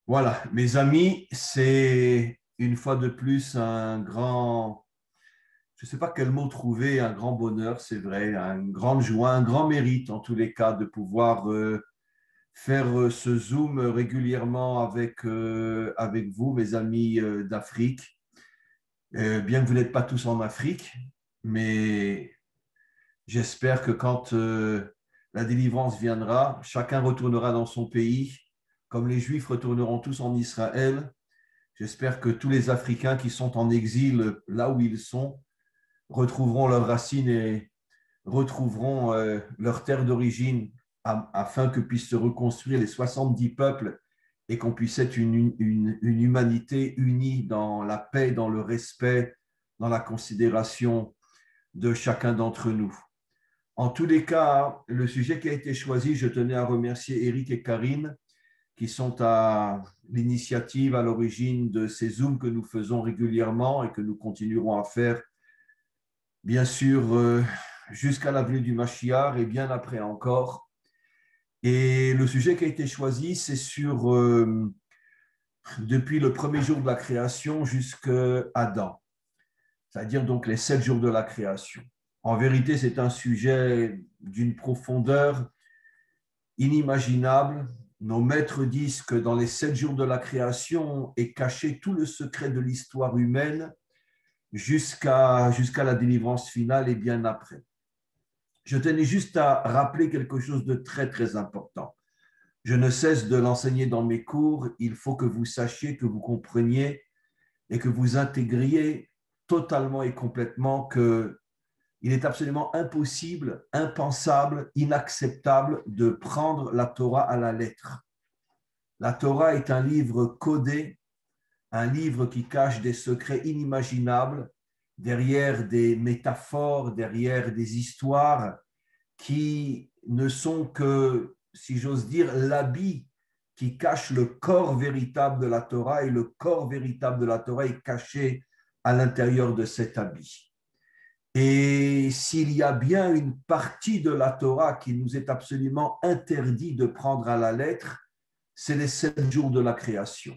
Voilà, mes amis, c'est une fois de plus un grand, je ne sais pas quel mot trouver, un grand bonheur, c'est vrai, une grande joie, un grand mérite en tous les cas de pouvoir faire ce Zoom régulièrement avec vous, mes amis d'Afrique. Bien que vous n'êtes pas tous en Afrique, mais j'espère que quand la délivrance viendra, chacun retournera dans son pays, comme les Juifs retourneront tous en Israël. J'espère que tous les Africains qui sont en exil là où ils sont retrouveront leurs racines et retrouveront leur terre d'origine afin que puissent se reconstruire les 70 peuples et qu'on puisse être une humanité unie dans la paix, dans le respect, dans la considération de chacun d'entre nous. En tous les cas, le sujet qui a été choisi, je tenais à remercier Eric et Karine qui sont à l'initiative, à l'origine de ces Zooms que nous faisons régulièrement et que nous continuerons à faire, bien sûr, jusqu'à la venue du Mashiach et bien après encore. Et le sujet qui a été choisi, c'est sur depuis le premier jour de la création jusqu'à Adam, c'est-à-dire donc les 7 jours de la création. En vérité, c'est un sujet d'une profondeur inimaginable. Nos maîtres disent que dans les 7 jours de la création est caché tout le secret de l'histoire humaine jusqu'à la délivrance finale et bien après. Je tenais juste à rappeler quelque chose de très, très important. Je ne cesse de l'enseigner dans mes cours. Il faut que vous sachiez, que vous compreniez et que vous intégriez totalement et complètement que il est absolument impossible, impensable, inacceptable de prendre la Torah à la lettre. La Torah est un livre codé, un livre qui cache des secrets inimaginables derrière des métaphores, derrière des histoires qui ne sont que, si j'ose dire, l'habit qui cache le corps véritable de la Torah et le corps véritable de la Torah est caché à l'intérieur de cet habit. Et s'il y a bien une partie de la Torah qui nous est absolument interdit de prendre à la lettre, c'est les 7 jours de la création.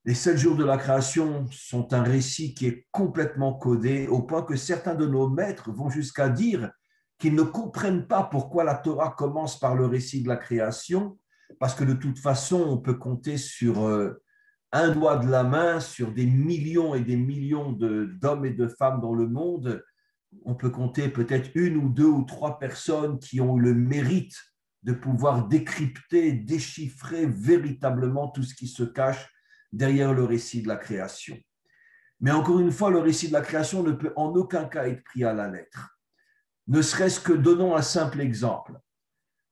Les 7 jours de la création sont un récit qui est complètement codé au point que certains de nos maîtres vont jusqu'à dire qu'ils ne comprennent pas pourquoi la Torah commence par le récit de la création, parce que de toute façon, on peut compter sur un doigt de la main, sur des millions et des millions d'hommes et de femmes dans le monde. On peut compter peut-être une ou deux ou trois personnes qui ont eu le mérite de pouvoir décrypter, déchiffrer véritablement tout ce qui se cache derrière le récit de la création. Mais encore une fois, le récit de la création ne peut en aucun cas être pris à la lettre. Ne serait-ce que, donnons un simple exemple.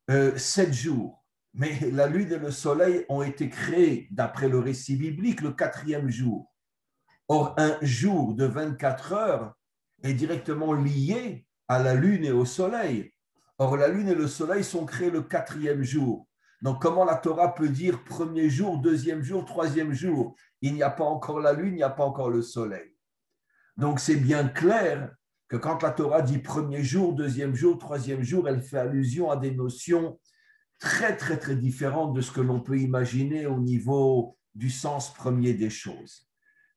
7 jours, mais la lune et le soleil ont été créés, d'après le récit biblique, le quatrième jour. Or, un jour de 24 heures est directement lié à la lune et au soleil. Or, la lune et le soleil sont créés le quatrième jour. Donc, comment la Torah peut dire premier jour, deuxième jour, troisième jour? Il n'y a pas encore la lune, il n'y a pas encore le soleil. Donc, c'est bien clair que quand la Torah dit premier jour, deuxième jour, troisième jour, elle fait allusion à des notions très, très, très différentes de ce que l'on peut imaginer au niveau du sens premier des choses.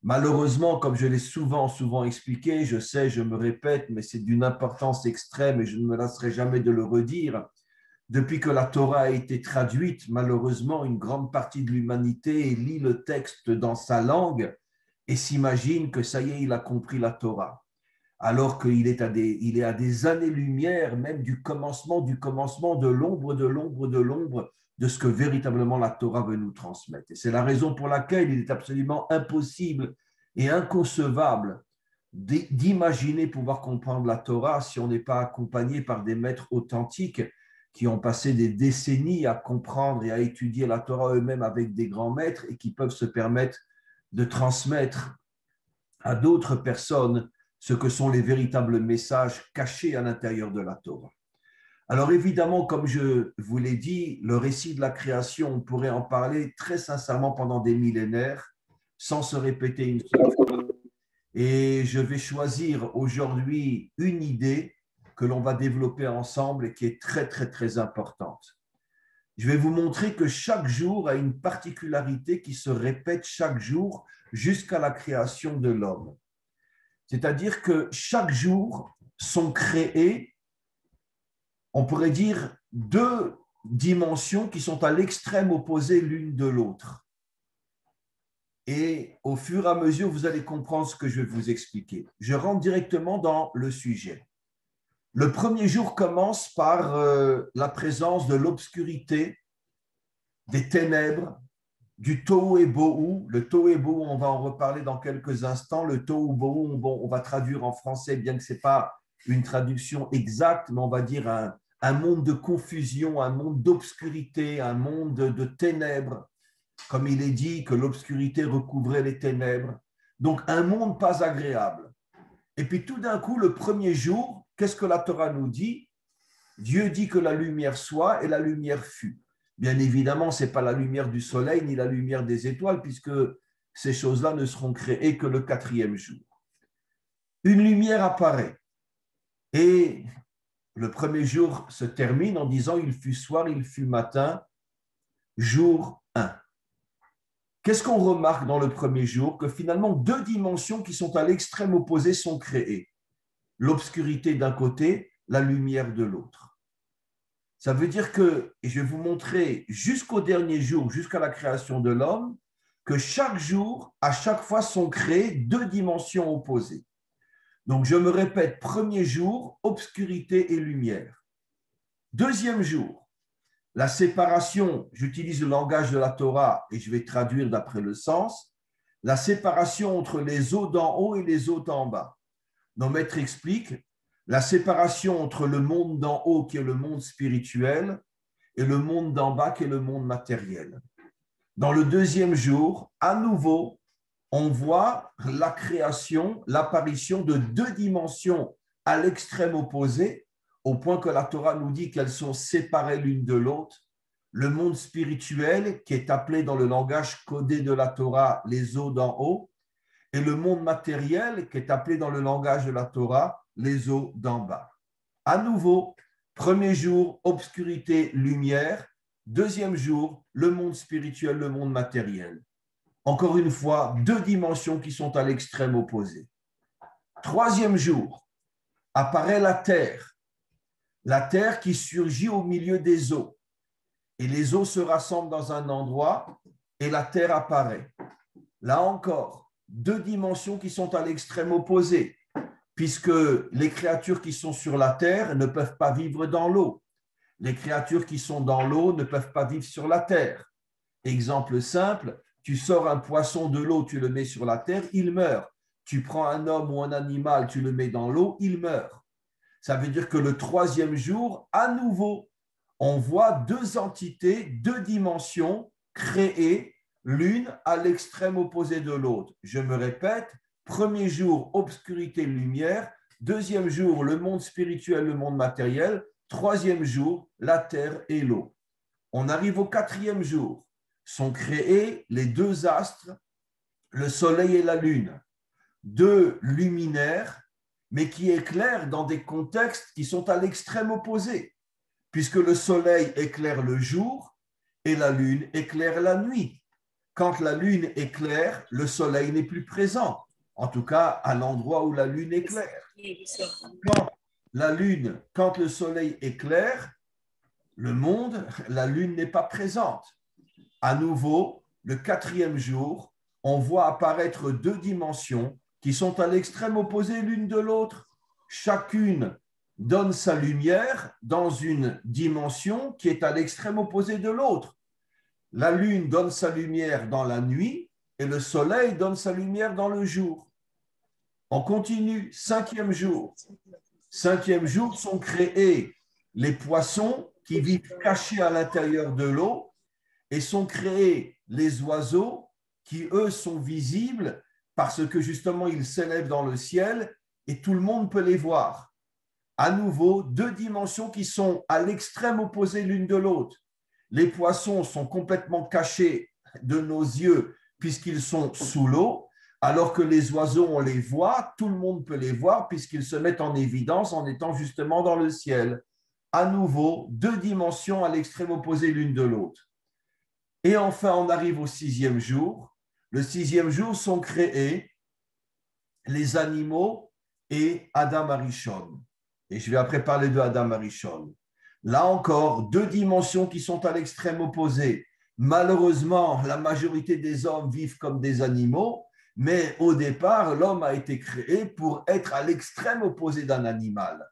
Malheureusement, comme je l'ai souvent, souvent expliqué, je sais, je me répète, mais c'est d'une importance extrême et je ne me lasserai jamais de le redire. Depuis que la Torah a été traduite, malheureusement, une grande partie de l'humanité lit le texte dans sa langue et s'imagine que ça y est, il a compris la Torah. Alors qu'il est il est à des années-lumière même du commencement, de l'ombre, de l'ombre, de l'ombre de ce que véritablement la Torah veut nous transmettre. Et c'est la raison pour laquelle il est absolument impossible et inconcevable d'imaginer pouvoir comprendre la Torah si on n'est pas accompagné par des maîtres authentiques qui ont passé des décennies à comprendre et à étudier la Torah eux-mêmes avec des grands maîtres et qui peuvent se permettre de transmettre à d'autres personnes ce que sont les véritables messages cachés à l'intérieur de la Torah. Alors évidemment, comme je vous l'ai dit, le récit de la création, on pourrait en parler très sincèrement pendant des millénaires, sans se répéter une seule fois. Et je vais choisir aujourd'hui une idée que l'on va développer ensemble et qui est très, très, très importante. je vais vous montrer que chaque jour a une particularité qui se répète chaque jour jusqu'à la création de l'homme. C'est-à-dire que chaque jour sont créés, on pourrait dire, deux dimensions qui sont à l'extrême opposé l'une de l'autre. Et au fur et à mesure, vous allez comprendre ce que je vais vous expliquer. Je rentre directement dans le sujet. Le premier jour commence par la présence de l'obscurité, des ténèbres, du tohu et bohu. Le tohu et bohu, on va en reparler dans quelques instants. Le tohu bohu, on va traduire en français, bien que ce n'est pas une traduction exacte, mais on va dire un monde de confusion, un monde d'obscurité, un monde de ténèbres, comme il est dit que l'obscurité recouvrait les ténèbres. Donc, un monde pas agréable. Et puis, tout d'un coup, le premier jour, qu'est-ce que la Torah nous dit? Dieu dit que la lumière soit et la lumière fut. Bien évidemment, ce n'est pas la lumière du soleil ni la lumière des étoiles, puisque ces choses-là ne seront créées que le quatrième jour. Une lumière apparaît. Et le premier jour se termine en disant « il fut soir, il fut matin, jour 1 ». Qu'est-ce qu'on remarque dans le premier jour? Que finalement, deux dimensions qui sont à l'extrême opposé sont créées. L'obscurité d'un côté, la lumière de l'autre. Ça veut dire que, et je vais vous montrer jusqu'au dernier jour, jusqu'à la création de l'homme, que chaque jour, à chaque fois, sont créées deux dimensions opposées. Donc, je me répète, premier jour, obscurité et lumière. Deuxième jour, la séparation, j'utilise le langage de la Torah et je vais traduire d'après le sens, la séparation entre les eaux d'en haut et les eaux d'en bas. Nos maîtres expliquent la séparation entre le monde d'en haut qui est le monde spirituel et le monde d'en bas qui est le monde matériel. Dans le deuxième jour, à nouveau, on voit la création, l'apparition de deux dimensions à l'extrême opposé, au point que la Torah nous dit qu'elles sont séparées l'une de l'autre. Le monde spirituel, qui est appelé dans le langage codé de la Torah les eaux d'en haut, et le monde matériel, qui est appelé dans le langage de la Torah les eaux d'en bas. À nouveau, premier jour, obscurité, lumière. Deuxième jour, le monde spirituel, le monde matériel. Encore une fois, deux dimensions qui sont à l'extrême opposé. Troisième jour, apparaît la terre qui surgit au milieu des eaux. Et les eaux se rassemblent dans un endroit et la terre apparaît. Là encore, deux dimensions qui sont à l'extrême opposé, puisque les créatures qui sont sur la terre ne peuvent pas vivre dans l'eau. Les créatures qui sont dans l'eau ne peuvent pas vivre sur la terre. Exemple simple, tu sors un poisson de l'eau, tu le mets sur la terre, il meurt. Tu prends un homme ou un animal, tu le mets dans l'eau, il meurt. Ça veut dire que le troisième jour, à nouveau, on voit deux entités, deux dimensions créées, l'une à l'extrême opposé de l'autre. Je me répète, premier jour, obscurité, lumière. Deuxième jour, le monde spirituel, le monde matériel. Troisième jour, la terre et l'eau. On arrive au quatrième jour. Sont créés les deux astres, le soleil et la lune. Deux luminaires, mais qui éclairent dans des contextes qui sont à l'extrême opposé, puisque le soleil éclaire le jour et la lune éclaire la nuit. Quand la lune éclaire, le soleil n'est plus présent, en tout cas à l'endroit où la lune éclaire. Quand le soleil éclaire le monde, la lune n'est pas présente. À nouveau, le quatrième jour, on voit apparaître deux dimensions qui sont à l'extrême opposé l'une de l'autre. Chacune donne sa lumière dans une dimension qui est à l'extrême opposé de l'autre. La lune donne sa lumière dans la nuit et le soleil donne sa lumière dans le jour. On continue, cinquième jour. Cinquième jour sont créés les poissons qui vivent cachés à l'intérieur de l'eau et sont créés les oiseaux qui, eux, sont visibles parce que justement, ils s'élèvent dans le ciel et tout le monde peut les voir. À nouveau, deux dimensions qui sont à l'extrême opposé l'une de l'autre. Les poissons sont complètement cachés de nos yeux puisqu'ils sont sous l'eau, alors que les oiseaux, on les voit, tout le monde peut les voir puisqu'ils se mettent en évidence en étant justement dans le ciel. à nouveau, deux dimensions à l'extrême opposé l'une de l'autre. Et enfin, on arrive au sixième jour. Le sixième jour sont créés les animaux et Adam Arishon. Et je vais après parler de Adam Arishon. Là encore, deux dimensions qui sont à l'extrême opposé. Malheureusement, la majorité des hommes vivent comme des animaux, mais au départ, l'homme a été créé pour être à l'extrême opposé d'un animal.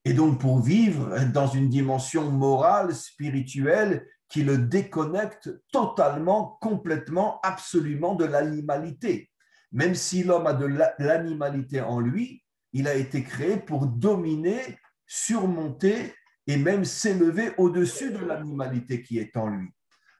Et donc pour vivre dans une dimension morale, spirituelle, qui le déconnecte totalement, complètement, absolument de l'animalité. Même si l'homme a de l'animalité en lui, il a été créé pour dominer, surmonter et même s'élever au-dessus de l'animalité qui est en lui.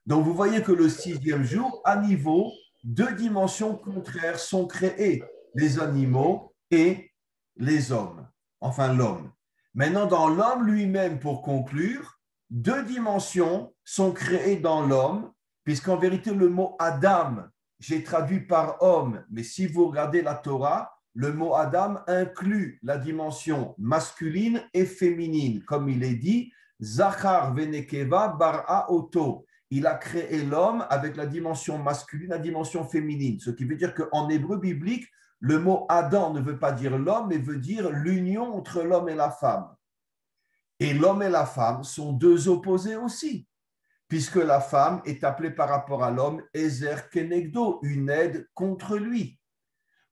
Donc vous voyez que le sixième jour, à niveau, deux dimensions contraires sont créées, les animaux et les hommes, enfin l'homme. Maintenant, dans l'homme lui-même, pour conclure, deux dimensions sont créées dans l'homme, puisqu'en vérité, le mot Adam, j'ai traduit par homme, mais si vous regardez la Torah, le mot Adam inclut la dimension masculine et féminine, comme il est dit, Zachar venekeva bara oto. Il a créé l'homme avec la dimension masculine, la dimension féminine, ce qui veut dire qu'en hébreu biblique, le mot Adam ne veut pas dire l'homme, mais veut dire l'union entre l'homme et la femme. Et l'homme et la femme sont deux opposés aussi, puisque la femme est appelée par rapport à l'homme Ezer Kenegdo, une aide contre lui.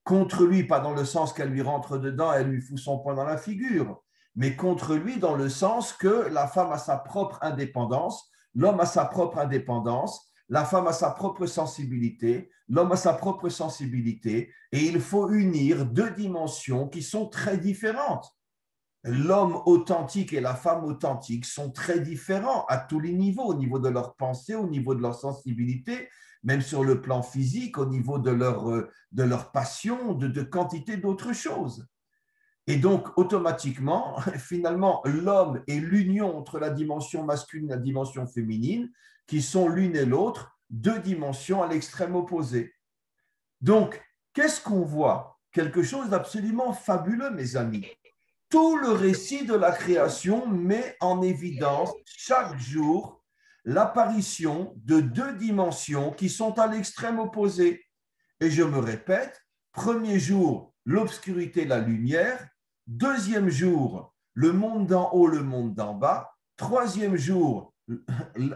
Contre lui, pas dans le sens qu'elle lui rentre dedans, elle lui fout son poing dans la figure, mais contre lui dans le sens que la femme a sa propre indépendance, l'homme a sa propre indépendance, la femme a sa propre sensibilité, l'homme a sa propre sensibilité, et il faut unir deux dimensions qui sont très différentes. L'homme authentique et la femme authentique sont très différents à tous les niveaux, au niveau de leur pensée, au niveau de leur sensibilité, même sur le plan physique, au niveau de leur passion, de quantité d'autres choses. Et donc, automatiquement, finalement, l'homme est l'union entre la dimension masculine et la dimension féminine, qui sont l'une et l'autre deux dimensions à l'extrême opposé. Donc, qu'est-ce qu'on voit? Quelque chose d'absolument fabuleux, mes amis. Tout le récit de la création met en évidence chaque jour l'apparition de deux dimensions qui sont à l'extrême opposé. Et je me répète, premier jour, l'obscurité, la lumière. Deuxième jour, le monde d'en haut, le monde d'en bas. Troisième jour,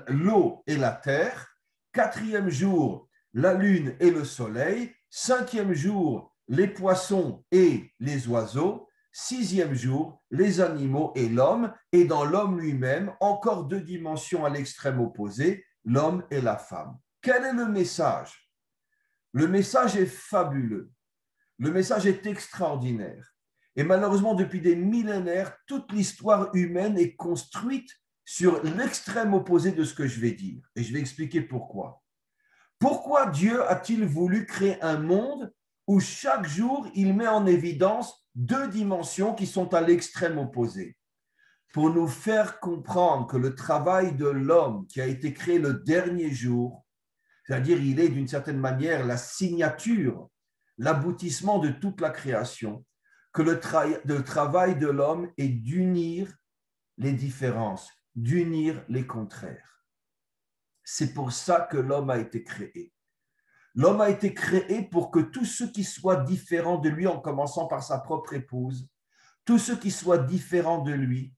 l'eau et la terre. Quatrième jour, la lune et le soleil. Cinquième jour, les poissons et les oiseaux. Sixième jour, les animaux et l'homme, et dans l'homme lui-même, encore deux dimensions à l'extrême opposé, l'homme et la femme. Quel est le message? Le message est fabuleux, le message est extraordinaire. Et malheureusement, depuis des millénaires, toute l'histoire humaine est construite sur l'extrême opposé de ce que je vais dire. Et je vais expliquer pourquoi. Pourquoi Dieu a-t-il voulu créer un monde où chaque jour, il met en évidence deux dimensions qui sont à l'extrême opposé? Pour nous faire comprendre que le travail de l'homme qui a été créé le dernier jour, c'est-à-dire il est d'une certaine manière la signature, l'aboutissement de toute la création, que le travail de l'homme est d'unir les différences, d'unir les contraires. C'est pour ça que l'homme a été créé. L'homme a été créé pour que tous ceux qui soient différents de lui, en commençant par sa propre épouse, tous ceux qui soient différents de lui,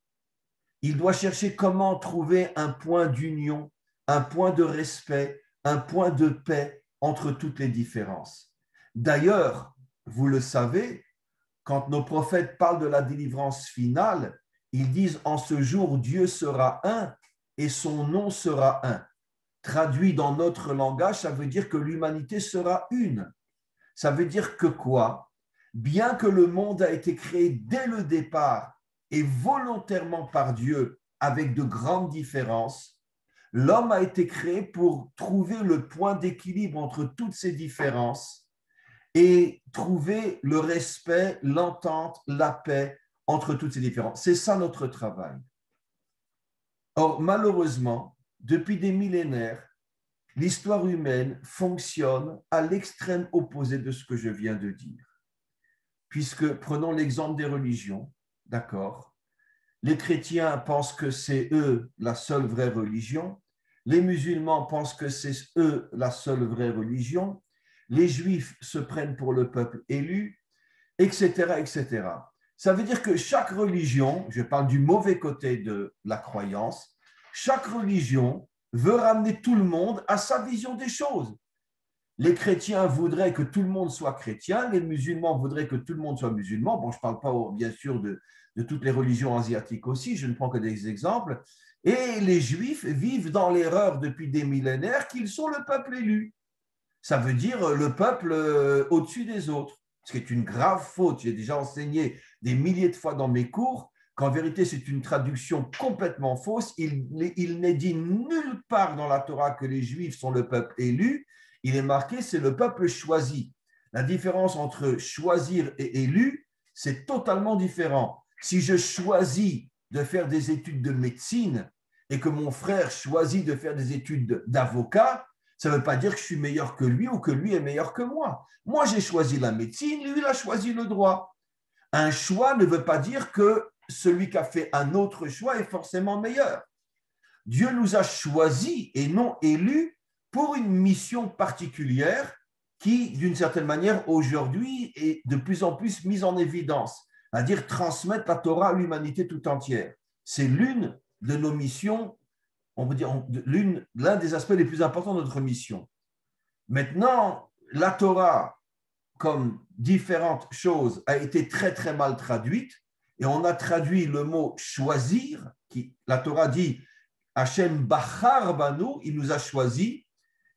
il doit chercher comment trouver un point d'union, un point de respect, un point de paix entre toutes les différences. D'ailleurs, vous le savez, quand nos prophètes parlent de la délivrance finale, ils disent en ce jour, Dieu sera un et son nom sera un. Traduit dans notre langage, ça veut dire que l'humanité sera une. Ça veut dire que quoi? Bien que le monde a été créé dès le départ et volontairement par Dieu avec de grandes différences, l'homme a été créé pour trouver le point d'équilibre entre toutes ces différences et trouver le respect, l'entente, la paix entre toutes ces différences. C'est ça notre travail. Or, malheureusement, depuis des millénaires, l'histoire humaine fonctionne à l'extrême opposé de ce que je viens de dire. Puisque, prenons l'exemple des religions, d'accord? Les chrétiens pensent que c'est eux la seule vraie religion. Les musulmans pensent que c'est eux la seule vraie religion. Les juifs se prennent pour le peuple élu, etc., etc. Ça veut dire que chaque religion, je parle du mauvais côté de la croyance, chaque religion veut ramener tout le monde à sa vision des choses. Les chrétiens voudraient que tout le monde soit chrétien, les musulmans voudraient que tout le monde soit musulman. Bon, je ne parle pas bien sûr de toutes les religions asiatiques aussi, je ne prends que des exemples. Et les juifs vivent dans l'erreur depuis des millénaires qu'ils sont le peuple élu. Ça veut dire le peuple au-dessus des autres, ce qui est une grave faute. J'ai déjà enseigné des milliers de fois dans mes cours qu'en vérité, c'est une traduction complètement fausse. Il n'est dit nulle part dans la Torah que les Juifs sont le peuple élu. Il est marqué, c'est le peuple choisi. La différence entre choisir et élu, c'est totalement différent. Si je choisis de faire des études de médecine et que mon frère choisit de faire des études d'avocat, ça ne veut pas dire que je suis meilleur que lui ou que lui est meilleur que moi. Moi, j'ai choisi la médecine, lui, il a choisi le droit. Un choix ne veut pas dire que celui qui a fait un autre choix est forcément meilleur. Dieu nous a choisis et non élus pour une mission particulière qui, d'une certaine manière, aujourd'hui, est de plus en plus mise en évidence, c'est-à-dire transmettre la Torah à l'humanité tout entière. C'est l'une de nos missions, on peut dire l'un des aspects les plus importants de notre mission. Maintenant, la Torah, comme différentes choses, a été très très mal traduite et on a traduit le mot choisir, qui la Torah dit Hachem Bachar Banu, il nous a choisis,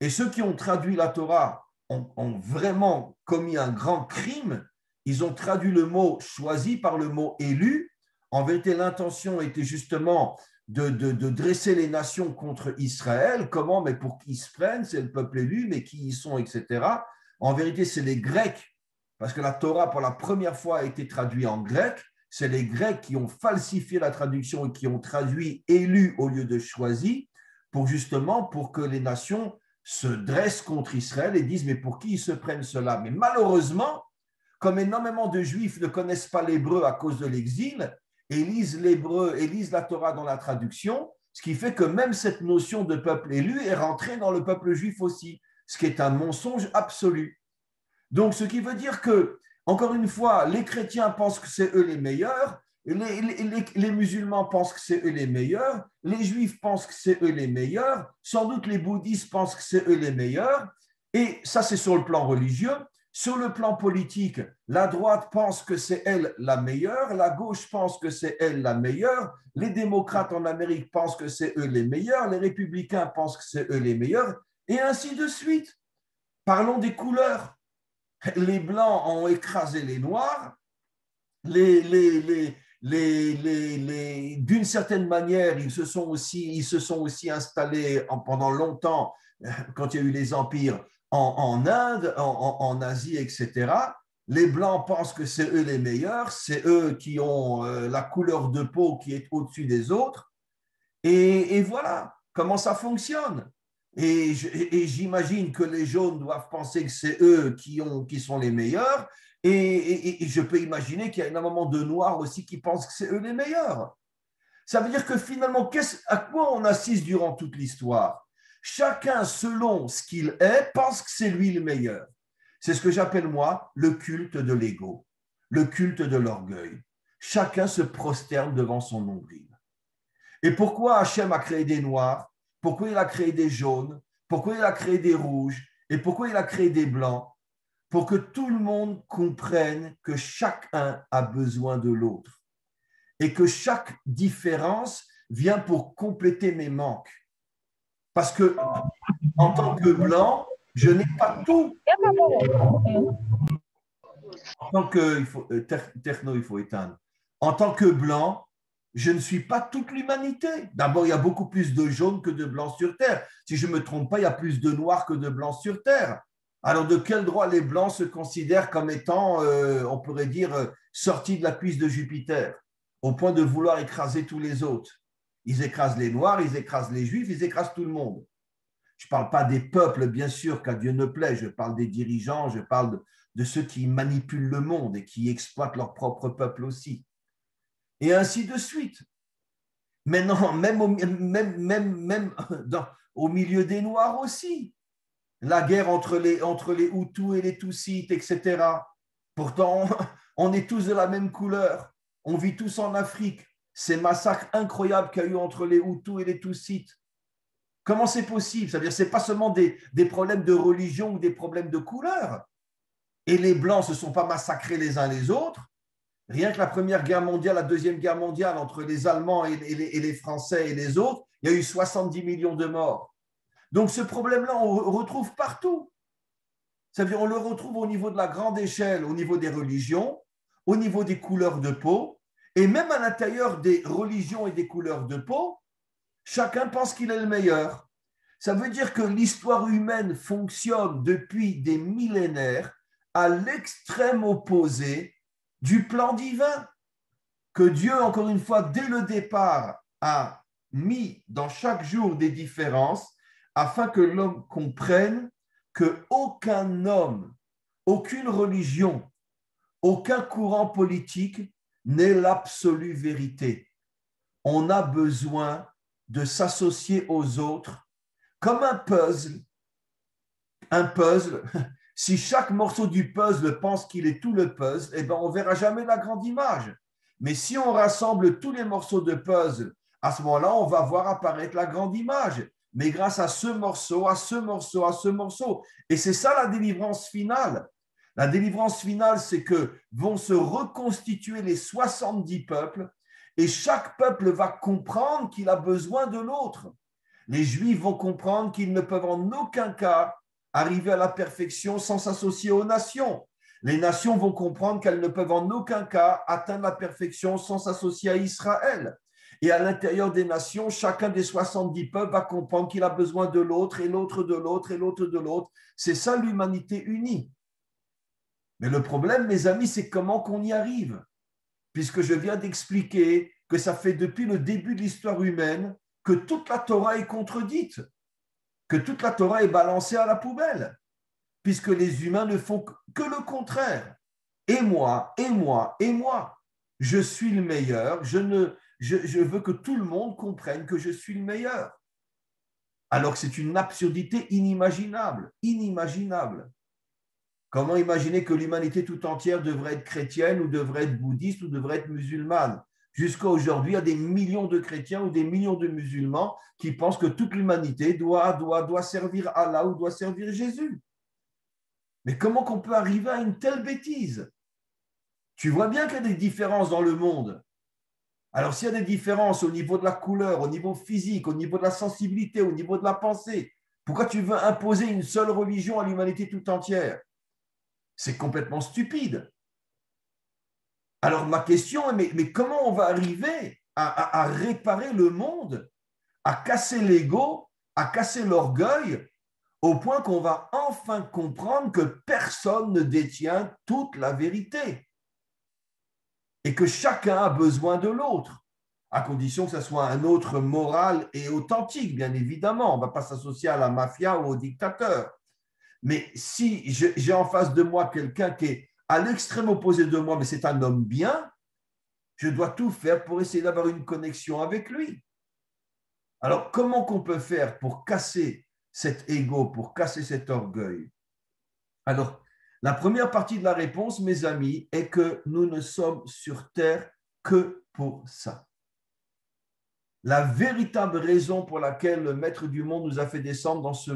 et ceux qui ont traduit la Torah ont vraiment commis un grand crime. Ils ont traduit le mot choisi par le mot élu. En vérité, l'intention était justement de dresser les nations contre Israël. Comment? Mais pour qu'ils se prennent, c'est le peuple élu, mais qui y sont, etc. En vérité, c'est les Grecs, parce que la Torah, pour la première fois, a été traduite en grec. C'est les Grecs qui ont falsifié la traduction et qui ont traduit élu au lieu de choisi, pour que les nations se dressent contre Israël et disent mais pour qui ils se prennent cela? Mais malheureusement, comme énormément de Juifs ne connaissent pas l'hébreu à cause de l'exil, et lisent l'hébreu et lisent la Torah dans la traduction, ce qui fait que même cette notion de peuple élu est rentrée dans le peuple juif aussi, ce qui est un mensonge absolu. Donc, ce qui veut dire que, encore une fois, les chrétiens pensent que c'est eux les meilleurs, les musulmans pensent que c'est eux les meilleurs, les juifs pensent que c'est eux les meilleurs, sans doute les bouddhistes pensent que c'est eux les meilleurs, et ça c'est sur le plan religieux. Sur le plan politique, la droite pense que c'est elle la meilleure, la gauche pense que c'est elle la meilleure, les démocrates en Amérique pensent que c'est eux les meilleurs, les républicains pensent que c'est eux les meilleurs, et ainsi de suite. Parlons des couleurs. Les blancs ont écrasé les noirs, d'une certaine manière, ils se sont aussi installés pendant longtemps, quand il y a eu les empires, en Inde, en Asie, etc. Les Blancs pensent que c'est eux les meilleurs, c'est eux qui ont la couleur de peau qui est au-dessus des autres. Et voilà comment ça fonctionne. Et j'imagine que les jaunes doivent penser que c'est eux qui sont les meilleurs. Et je peux imaginer qu'il y a énormément de noirs aussi qui pensent que c'est eux les meilleurs. Ça veut dire que finalement, à quoi on assiste durant toute l'histoire? Chacun, selon ce qu'il est, pense que c'est lui le meilleur. C'est ce que j'appelle, moi, le culte de l'ego, le culte de l'orgueil. Chacun se prosterne devant son nombril. Et pourquoi Hachem a créé des noirs? Pourquoi il a créé des jaunes? Pourquoi il a créé des rouges? Et pourquoi il a créé des blancs? Pour que tout le monde comprenne que chacun a besoin de l'autre et que chaque différence vient pour compléter mes manques. Parce que en tant que blanc, je n'ai pas tout. En tant que techno, il faut éteindre. En tant que blanc, je ne suis pas toute l'humanité. D'abord, il y a beaucoup plus de jaunes que de blancs sur Terre. Si je ne me trompe pas, il y a plus de noirs que de blancs sur Terre. Alors, de quel droit les blancs se considèrent comme étant, on pourrait dire, sortis de la cuisse de Jupiter, au point de vouloir écraser tous les autres? Ils écrasent les noirs, ils écrasent les juifs, ils écrasent tout le monde. Je ne parle pas des peuples, bien sûr, qu'à Dieu ne plaît. Je parle des dirigeants, je parle de ceux qui manipulent le monde et qui exploitent leur propre peuple aussi. Et ainsi de suite. Mais non, au milieu des Noirs aussi. La guerre entre les Hutus et les Tutsites, etc. Pourtant, on est tous de la même couleur. On vit tous en Afrique. Ces massacres incroyables qu'il y a eu entre les Hutus et les Tutsites. Comment c'est possible? C'est-à-dire, ce n'est pas seulement des problèmes de religion ou des problèmes de couleur. Et les Blancs ne se sont pas massacrés les uns les autres. Rien que la Première Guerre mondiale, la Deuxième Guerre mondiale, entre les Allemands et les Français et les autres, il y a eu 70 millions de morts. Donc ce problème-là, on le retrouve partout. C'est-à-dire, on le retrouve au niveau de la grande échelle, au niveau des religions, au niveau des couleurs de peau, et même à l'intérieur des religions et des couleurs de peau, chacun pense qu'il est le meilleur. Ça veut dire que l'histoire humaine fonctionne depuis des millénaires à l'extrême opposé du plan divin que Dieu, encore une fois, dès le départ, a mis dans chaque jour des différences afin que l'homme comprenne qu'aucun homme, aucune religion, aucun courant politique n'est l'absolue vérité. On a besoin de s'associer aux autres comme un puzzle. Un puzzle, si chaque morceau du puzzle pense qu'il est tout le puzzle, eh ben on ne verra jamais la grande image. Mais si on rassemble tous les morceaux de puzzle, à ce moment-là, on va voir apparaître la grande image. Mais grâce à ce morceau, à ce morceau, à ce morceau. Et c'est ça la délivrance finale. La délivrance finale, c'est que vont se reconstituer les 70 peuples et chaque peuple va comprendre qu'il a besoin de l'autre. Les Juifs vont comprendre qu'ils ne peuvent en aucun cas arriver à la perfection sans s'associer aux nations. Les nations vont comprendre qu'elles ne peuvent en aucun cas atteindre la perfection sans s'associer à Israël. Et à l'intérieur des nations, chacun des 70 peuples va comprendre qu'il a besoin de l'autre, et l'autre de l'autre, et l'autre de l'autre. C'est ça l'humanité unie. Mais le problème, mes amis, c'est comment qu'on y arrive. Puisque je viens d'expliquer que ça fait depuis le début de l'histoire humaine que toute la Torah est contredite, que toute la Torah est balancée à la poubelle, puisque les humains ne font que le contraire. Et moi, et moi, et moi. Je suis le meilleur, je veux que tout le monde comprenne que je suis le meilleur. Alors que c'est une absurdité inimaginable, inimaginable. Comment imaginer que l'humanité tout entière devrait être chrétienne ou devrait être bouddhiste ou devrait être musulmane? Jusqu'à aujourd'hui, il y a des millions de chrétiens ou des millions de musulmans qui pensent que toute l'humanité doit servir Allah ou doit servir Jésus. Mais comment qu'on peut arriver à une telle bêtise? Tu vois bien qu'il y a des différences dans le monde. Alors, s'il y a des différences au niveau de la couleur, au niveau physique, au niveau de la sensibilité, au niveau de la pensée, pourquoi tu veux imposer une seule religion à l'humanité tout entière? C'est complètement stupide. Alors, ma question est, mais comment on va arriver à réparer le monde, à casser l'ego, à casser l'orgueil, au point qu'on va enfin comprendre que personne ne détient toute la vérité et que chacun a besoin de l'autre, à condition que ce soit un autre moral et authentique, bien évidemment. On ne va pas s'associer à la mafia ou au dictateur. Mais si j'ai en face de moi quelqu'un qui est à l'extrême opposé de moi, mais c'est un homme bien, je dois tout faire pour essayer d'avoir une connexion avec lui. Alors, comment qu'on peut faire pour casser cet ego, pour casser cet orgueil? Alors, la première partie de la réponse, mes amis, est que nous ne sommes sur Terre que pour ça. La véritable raison pour laquelle le Maître du monde nous a fait descendre dans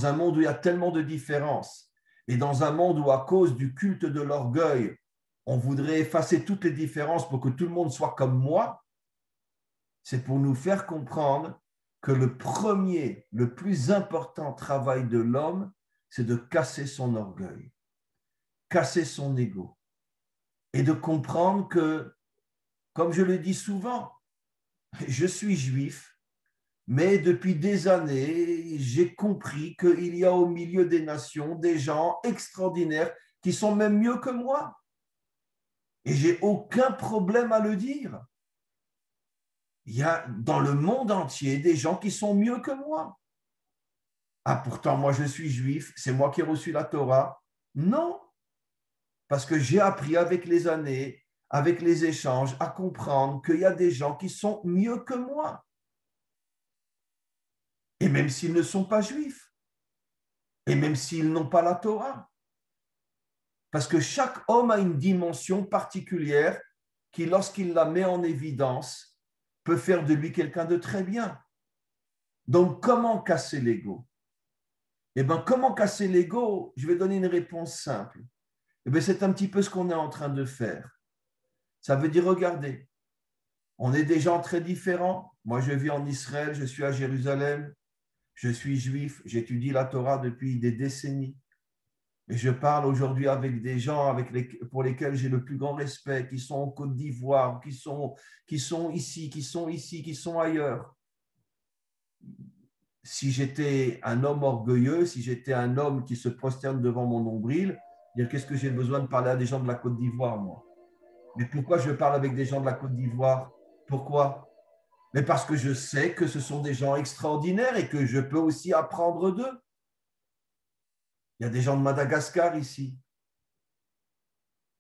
un monde où il y a tellement de différences, et dans un monde où, à cause du culte de l'orgueil, on voudrait effacer toutes les différences pour que tout le monde soit comme moi, c'est pour nous faire comprendre que le premier, le plus important travail de l'homme, c'est de casser son orgueil, casser son ego, et de comprendre que, comme je le dis souvent, je suis juif, mais depuis des années, j'ai compris qu'il y a au milieu des nations des gens extraordinaires qui sont même mieux que moi. Et j'ai aucun problème à le dire. Il y a dans le monde entier des gens qui sont mieux que moi. Ah, pourtant, moi, je suis juif, c'est moi qui ai reçu la Torah. Non, parce que j'ai appris avec les années avec les échanges, à comprendre qu'il y a des gens qui sont mieux que moi. Et même s'ils ne sont pas juifs, et même s'ils n'ont pas la Torah. Parce que chaque homme a une dimension particulière qui, lorsqu'il la met en évidence, peut faire de lui quelqu'un de très bien. Donc, comment casser l'ego? Eh bien, comment casser l'ego? Je vais donner une réponse simple. Eh bien, c'est un petit peu ce qu'on est en train de faire. Ça veut dire, regardez, on est des gens très différents. Moi, je vis en Israël, je suis à Jérusalem, je suis juif, j'étudie la Torah depuis des décennies. Et je parle aujourd'hui avec des gens pour lesquels j'ai le plus grand respect, qui sont en Côte d'Ivoire, qui sont ici, qui sont ailleurs. Si j'étais un homme orgueilleux, si j'étais un homme qui se prosterne devant mon nombril, dire qu'est-ce que j'ai besoin de parler à des gens de la Côte d'Ivoire, moi? Mais pourquoi je parle avec des gens de la Côte d'Ivoire? Pourquoi? Mais parce que je sais que ce sont des gens extraordinaires et que je peux aussi apprendre d'eux. Il y a des gens de Madagascar ici.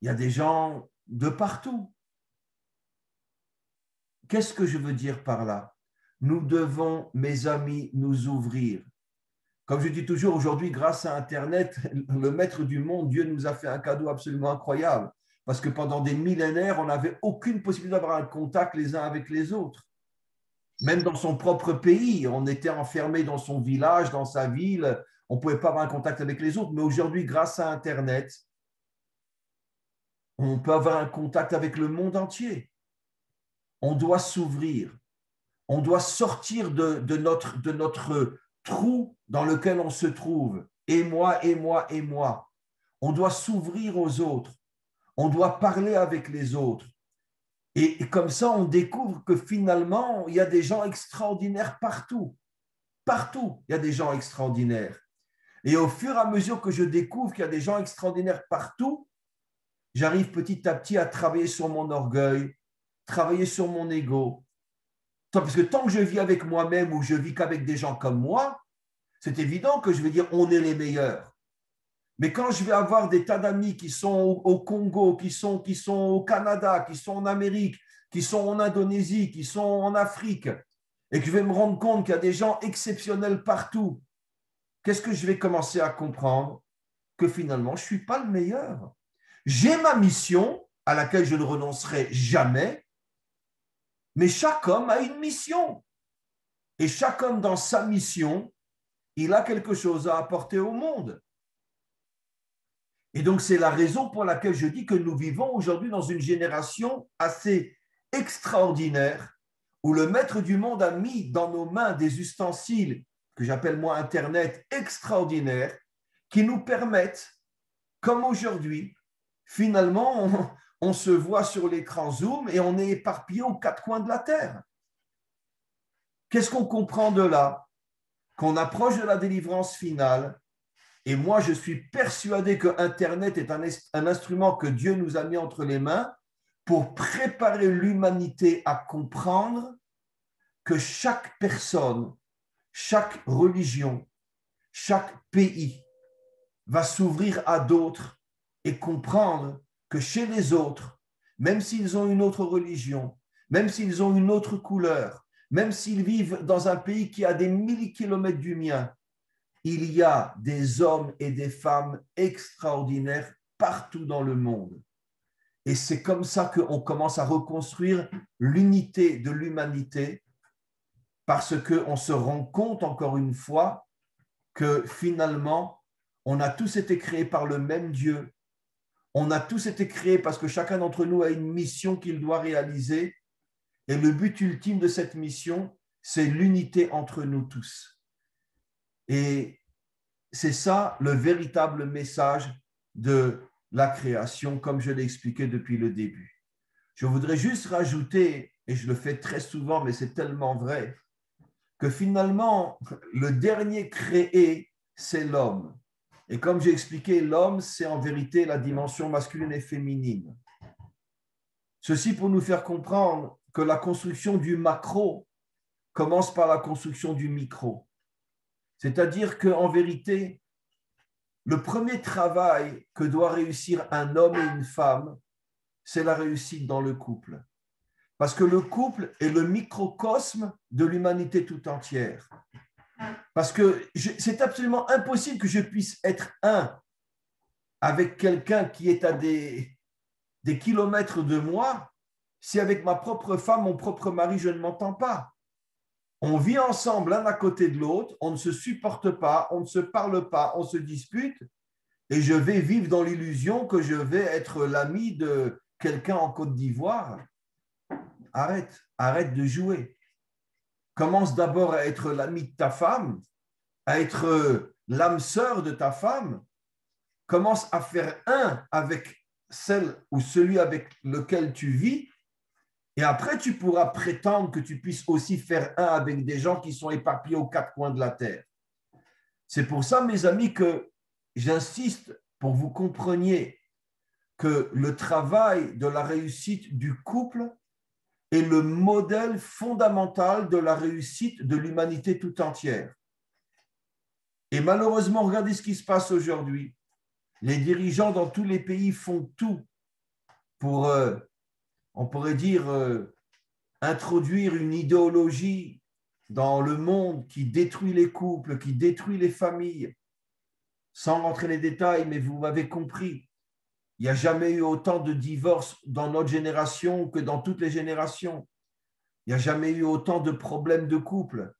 Il y a des gens de partout. Qu'est-ce que je veux dire par là? Nous devons, mes amis, nous ouvrir. Comme je dis toujours, aujourd'hui, grâce à Internet, le maître du monde, Dieu nous a fait un cadeau absolument incroyable. Parce que pendant des millénaires, on n'avait aucune possibilité d'avoir un contact les uns avec les autres. Même dans son propre pays, on était enfermé dans son village, dans sa ville, on ne pouvait pas avoir un contact avec les autres. Mais aujourd'hui, grâce à Internet, on peut avoir un contact avec le monde entier. On doit s'ouvrir. On doit sortir de notre trou dans lequel on se trouve. Et moi, et moi, et moi. On doit s'ouvrir aux autres. On doit parler avec les autres. Et comme ça, on découvre que finalement, il y a des gens extraordinaires partout. Partout, il y a des gens extraordinaires. Et au fur et à mesure que je découvre qu'il y a des gens extraordinaires partout, j'arrive petit à petit à travailler sur mon orgueil, travailler sur mon ego. Parce que tant que je vis avec moi-même ou je vis qu'avec des gens comme moi, c'est évident que je vais dire on est les meilleurs. Mais quand je vais avoir des tas d'amis qui sont au Congo, qui sont au Canada, qui sont en Amérique, qui sont en Indonésie, qui sont en Afrique, et que je vais me rendre compte qu'il y a des gens exceptionnels partout, qu'est-ce que je vais commencer à comprendre? Que finalement, je ne suis pas le meilleur. J'ai ma mission à laquelle je ne renoncerai jamais, mais chaque homme a une mission. Et chaque homme dans sa mission, il a quelque chose à apporter au monde. Et donc, c'est la raison pour laquelle je dis que nous vivons aujourd'hui dans une génération assez extraordinaire où le maître du monde a mis dans nos mains des ustensiles que j'appelle moi Internet extraordinaires qui nous permettent, comme aujourd'hui, finalement, on se voit sur l'écran Zoom et on est éparpillé aux quatre coins de la Terre. Qu'est-ce qu'on comprend de là? Qu'on approche de la délivrance finale. Et moi, je suis persuadé que Internet est un instrument que Dieu nous a mis entre les mains pour préparer l'humanité à comprendre que chaque personne, chaque religion, chaque pays va s'ouvrir à d'autres et comprendre que chez les autres, même s'ils ont une autre religion, même s'ils ont une autre couleur, même s'ils vivent dans un pays qui a des 1000 kilomètres du mien, il y a des hommes et des femmes extraordinaires partout dans le monde. Et c'est comme ça qu'on commence à reconstruire l'unité de l'humanité, parce qu'on se rend compte, encore une fois, que finalement, on a tous été créés par le même Dieu. On a tous été créés parce que chacun d'entre nous a une mission qu'il doit réaliser. Et le but ultime de cette mission, c'est l'unité entre nous tous. Et c'est ça le véritable message de la création, comme je l'ai expliqué depuis le début. Je voudrais juste rajouter, et je le fais très souvent, mais c'est tellement vrai, que finalement, le dernier créé, c'est l'homme. Et comme j'ai expliqué, l'homme, c'est en vérité la dimension masculine et féminine. Ceci pour nous faire comprendre que la construction du macro commence par la construction du micro. C'est-à-dire qu'en vérité, le premier travail que doit réussir un homme et une femme, c'est la réussite dans le couple. Parce que le couple est le microcosme de l'humanité tout entière. Parce que c'est absolument impossible que je puisse être un avec quelqu'un qui est à des kilomètres de moi si avec ma propre femme, mon propre mari, je ne m'entends pas. On vit ensemble l'un à côté de l'autre, on ne se supporte pas, on ne se parle pas, on se dispute, et je vais vivre dans l'illusion que je vais être l'ami de quelqu'un en Côte d'Ivoire. Arrête de jouer. Commence d'abord à être l'ami de ta femme, à être l'âme sœur de ta femme. Commence à faire un avec celle ou celui avec lequel tu vis, et après tu pourras prétendre que tu puisses aussi faire un avec des gens qui sont éparpillés aux quatre coins de la terre. C'est pour ça, mes amis, que j'insiste pour que vous compreniez que le travail de la réussite du couple est le modèle fondamental de la réussite de l'humanité tout entière. Et malheureusement, regardez ce qui se passe aujourd'hui. Les dirigeants dans tous les pays font tout pour, on pourrait dire, introduire une idéologie dans le monde qui détruit les couples, qui détruit les familles. Sans rentrer dans les détails, mais vous m'avez compris, il n'y a jamais eu autant de divorces dans notre génération que dans toutes les générations. Il n'y a jamais eu autant de problèmes de couple.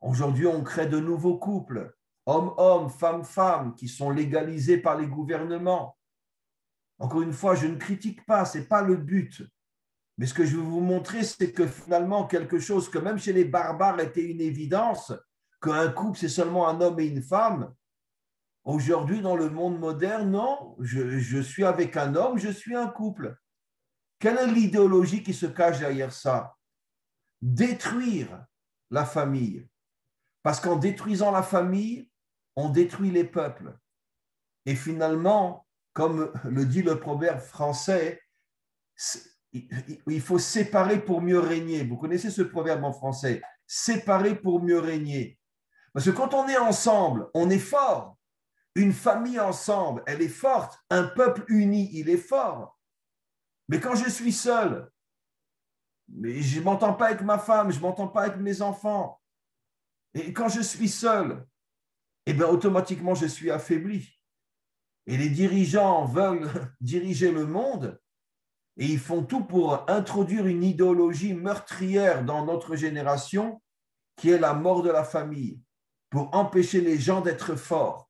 Aujourd'hui, on crée de nouveaux couples, hommes-hommes, femmes-femmes, qui sont légalisés par les gouvernements. Encore une fois, je ne critique pas, ce n'est pas le but. Mais ce que je veux vous montrer, c'est que finalement, quelque chose que même chez les barbares était une évidence, qu'un couple, c'est seulement un homme et une femme. Aujourd'hui, dans le monde moderne, non, je suis avec un homme, je suis un couple. Quelle est l'idéologie qui se cache derrière ça? Détruire la famille. Parce qu'en détruisant la famille, on détruit les peuples. Et finalement, comme le dit le proverbe français, il faut séparer pour mieux régner. Vous connaissez ce proverbe en français? Séparer pour mieux régner. Parce que quand on est ensemble, on est fort. Une famille ensemble, elle est forte. Un peuple uni, il est fort. Mais quand je suis seul, mais je ne m'entends pas avec ma femme, je ne m'entends pas avec mes enfants. Et quand je suis seul, eh bien, automatiquement, je suis affaibli. Et les dirigeants veulent diriger le monde et ils font tout pour introduire une idéologie meurtrière dans notre génération qui est la mort de la famille, pour empêcher les gens d'être forts.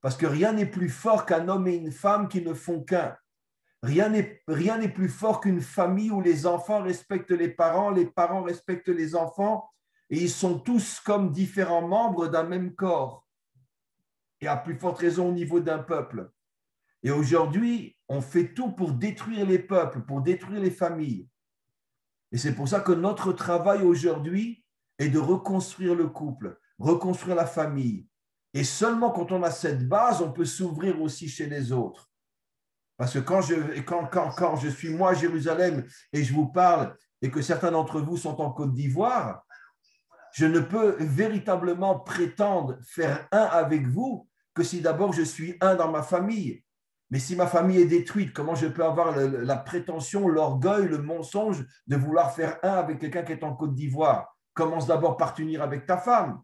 Parce que rien n'est plus fort qu'un homme et une femme qui ne font qu'un. Rien n'est plus fort qu'une famille où les enfants respectent les parents respectent les enfants, et ils sont tous comme différents membres d'un même corps. Et à plus forte raison au niveau d'un peuple. Et aujourd'hui, on fait tout pour détruire les peuples, pour détruire les familles. Et c'est pour ça que notre travail aujourd'hui est de reconstruire le couple, reconstruire la famille. Et seulement quand on a cette base, on peut s'ouvrir aussi chez les autres. Parce que quand je suis moi à Jérusalem et je vous parle et que certains d'entre vous sont en Côte d'Ivoire, je ne peux véritablement prétendre faire un avec vous que si d'abord je suis un dans ma famille. Mais si ma famille est détruite, comment je peux avoir la prétention, l'orgueil, le mensonge de vouloir faire un avec quelqu'un qui est en Côte d'Ivoire? Commence d'abord par t'unir avec ta femme.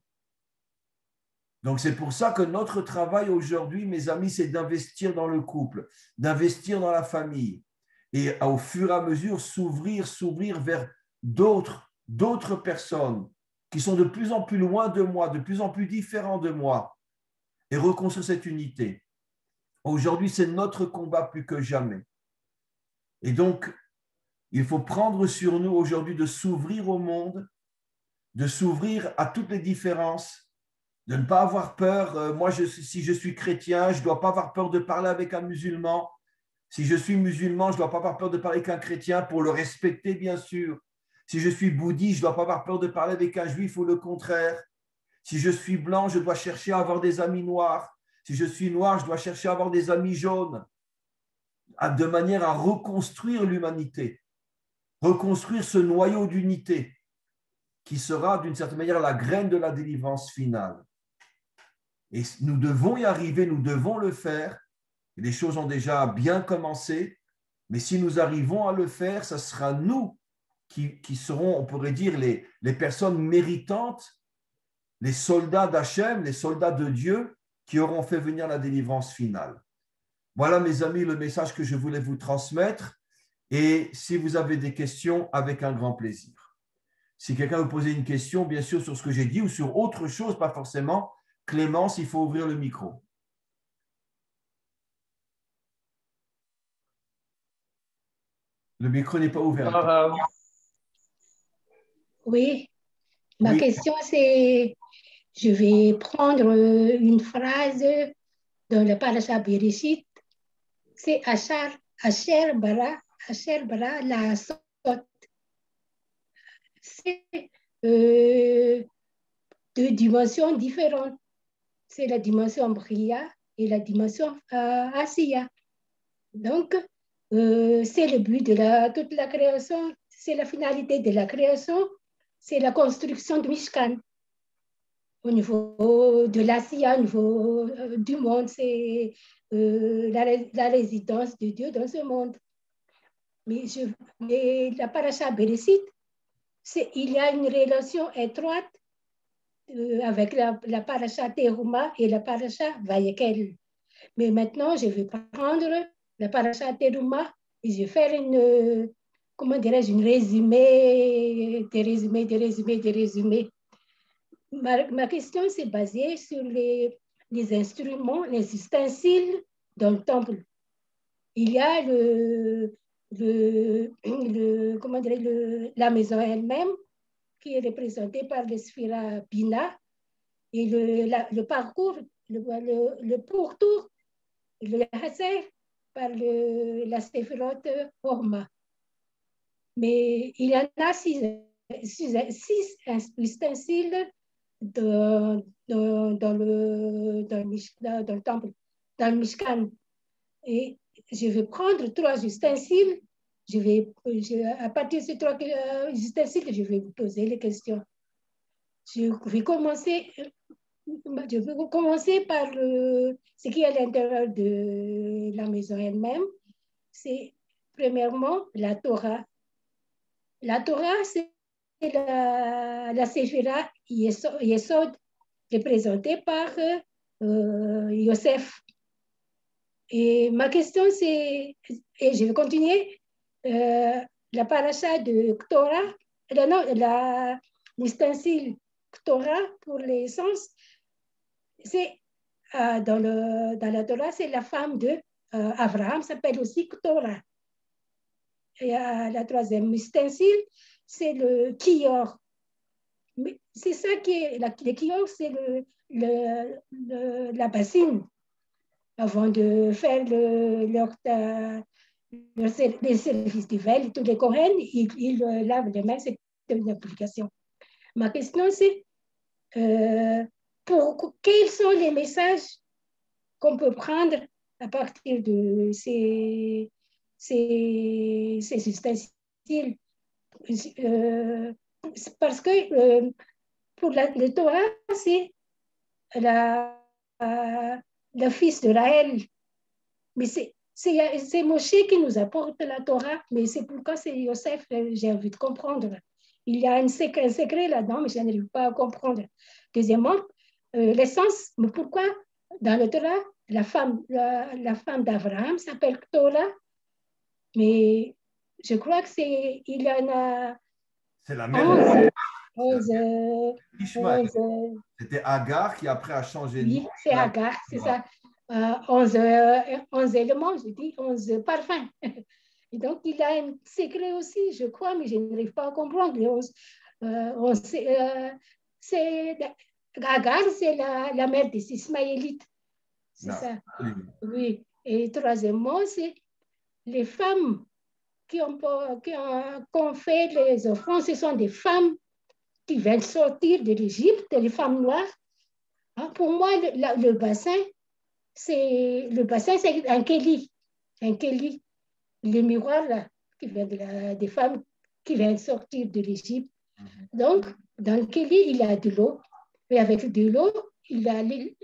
Donc, c'est pour ça que notre travail aujourd'hui, mes amis, c'est d'investir dans le couple, d'investir dans la famille et au fur et à mesure s'ouvrir vers d'autres personnes qui sont de plus en plus loin de moi, de plus en plus différents de moi et reconstruire cette unité. Aujourd'hui, c'est notre combat plus que jamais. Et donc, il faut prendre sur nous aujourd'hui de s'ouvrir au monde, de s'ouvrir à toutes les différences, de ne pas avoir peur. Moi, si je suis chrétien, je ne dois pas avoir peur de parler avec un musulman. Si je suis musulman, je ne dois pas avoir peur de parler avec un chrétien pour le respecter, bien sûr. Si je suis bouddhiste, je ne dois pas avoir peur de parler avec un juif ou le contraire. Si je suis blanc, je dois chercher à avoir des amis noirs. Si je suis noir, je dois chercher à avoir des amis jaunes, de manière à reconstruire l'humanité, reconstruire ce noyau d'unité qui sera d'une certaine manière la graine de la délivrance finale. Et nous devons y arriver, nous devons le faire. Et les choses ont déjà bien commencé. Mais si nous arrivons à le faire, ce sera nous qui seront, on pourrait dire, les personnes méritantes, les soldats d'Hachem, les soldats de Dieu qui auront fait venir la délivrance finale. Voilà, mes amis, le message que je voulais vous transmettre. Et si vous avez des questions, avec un grand plaisir. Si quelqu'un veut poser une question, bien sûr, sur ce que j'ai dit ou sur autre chose, pas forcément, Clémence, il faut ouvrir le micro. Le micro n'est pas ouvert. Oui, ma Oui. question c'est, je vais prendre une phrase dans le Parashat Bereshit, c'est Asher bara la sot. C'est deux dimensions différentes. C'est la dimension Bria et la dimension Asiya. Donc, c'est le but de toute la création, c'est la finalité de la création, c'est la construction de Mishkan. Au niveau de l'Asia, au niveau du monde, c'est la résidence de Dieu dans ce monde. Mais la paracha Bereshit, il y a une relation étroite avec la paracha Teruma et la paracha Vayekel. Mais maintenant, je vais prendre la paracha Teruma et je vais faire comment dirais-je, une résumé, des résumés. Ma question s'est basée sur les instruments, les ustensiles dans le temple. Il y a comment dirais, la maison elle-même qui est représentée par le Sphira Bina et le parcours, le pourtour, le Hasser par la Séphirot Horma. Mais il y en a six ustensiles dans le temple, dans le Mishkan. Et je vais prendre trois ustensiles. À partir de ces trois ustensiles, je vais vous poser les questions. Je vais commencer par ce qui est à l'intérieur de la maison elle-même. C'est premièrement la Torah. La Torah, c'est la Séphira Yesod, représentée par Yosef. Et ma question, c'est, et je vais continuer, la paracha de Torah, l'ustensile Torah pour les sens, c'est dans la Torah, c'est la femme de Abraham, s'appelle aussi Torah. Et la troisième ustensile, c'est le kior. C'est ça qui est, le kior, c'est la bassine. Avant de faire les services du veille, tous les Coréens, ils lavent les mains, c'est une application. Ma question, c'est quels sont les messages qu'on peut prendre à partir de ces ustensiles? Parce que pour le Torah, c'est le fils de Raël. Mais c'est Moshe qui nous apporte la Torah, mais c'est pourquoi c'est Yosef, j'ai envie de comprendre. Il y a un secret là-dedans, mais je n'arrive pas à comprendre. Deuxièmement, l'essence, mais pourquoi dans le Torah, la femme d'Abraham s'appelle Torah, mais je crois que il y en a C'est la même. 11, C'était Agar qui après a changé de nom. oui, c'est Agar, c'est ça. 11 éléments, je dis 11 parfums. Et donc, il a un secret aussi, je crois, mais je n'arrive pas à comprendre. Agar, c'est la mère des Ismaélites. C'est ça. Oui. Et troisièmement, c'est les femmes qui ont fait les offrandes. Ce sont des femmes qui viennent sortir de l'Égypte, les femmes noires. Pour moi, le bassin, c'est un keli. Un keli. Le miroir, là, qui vient des femmes qui viennent sortir de l'Égypte. Donc, dans le keli, il y a de l'eau. Et avec de l'eau, il y a les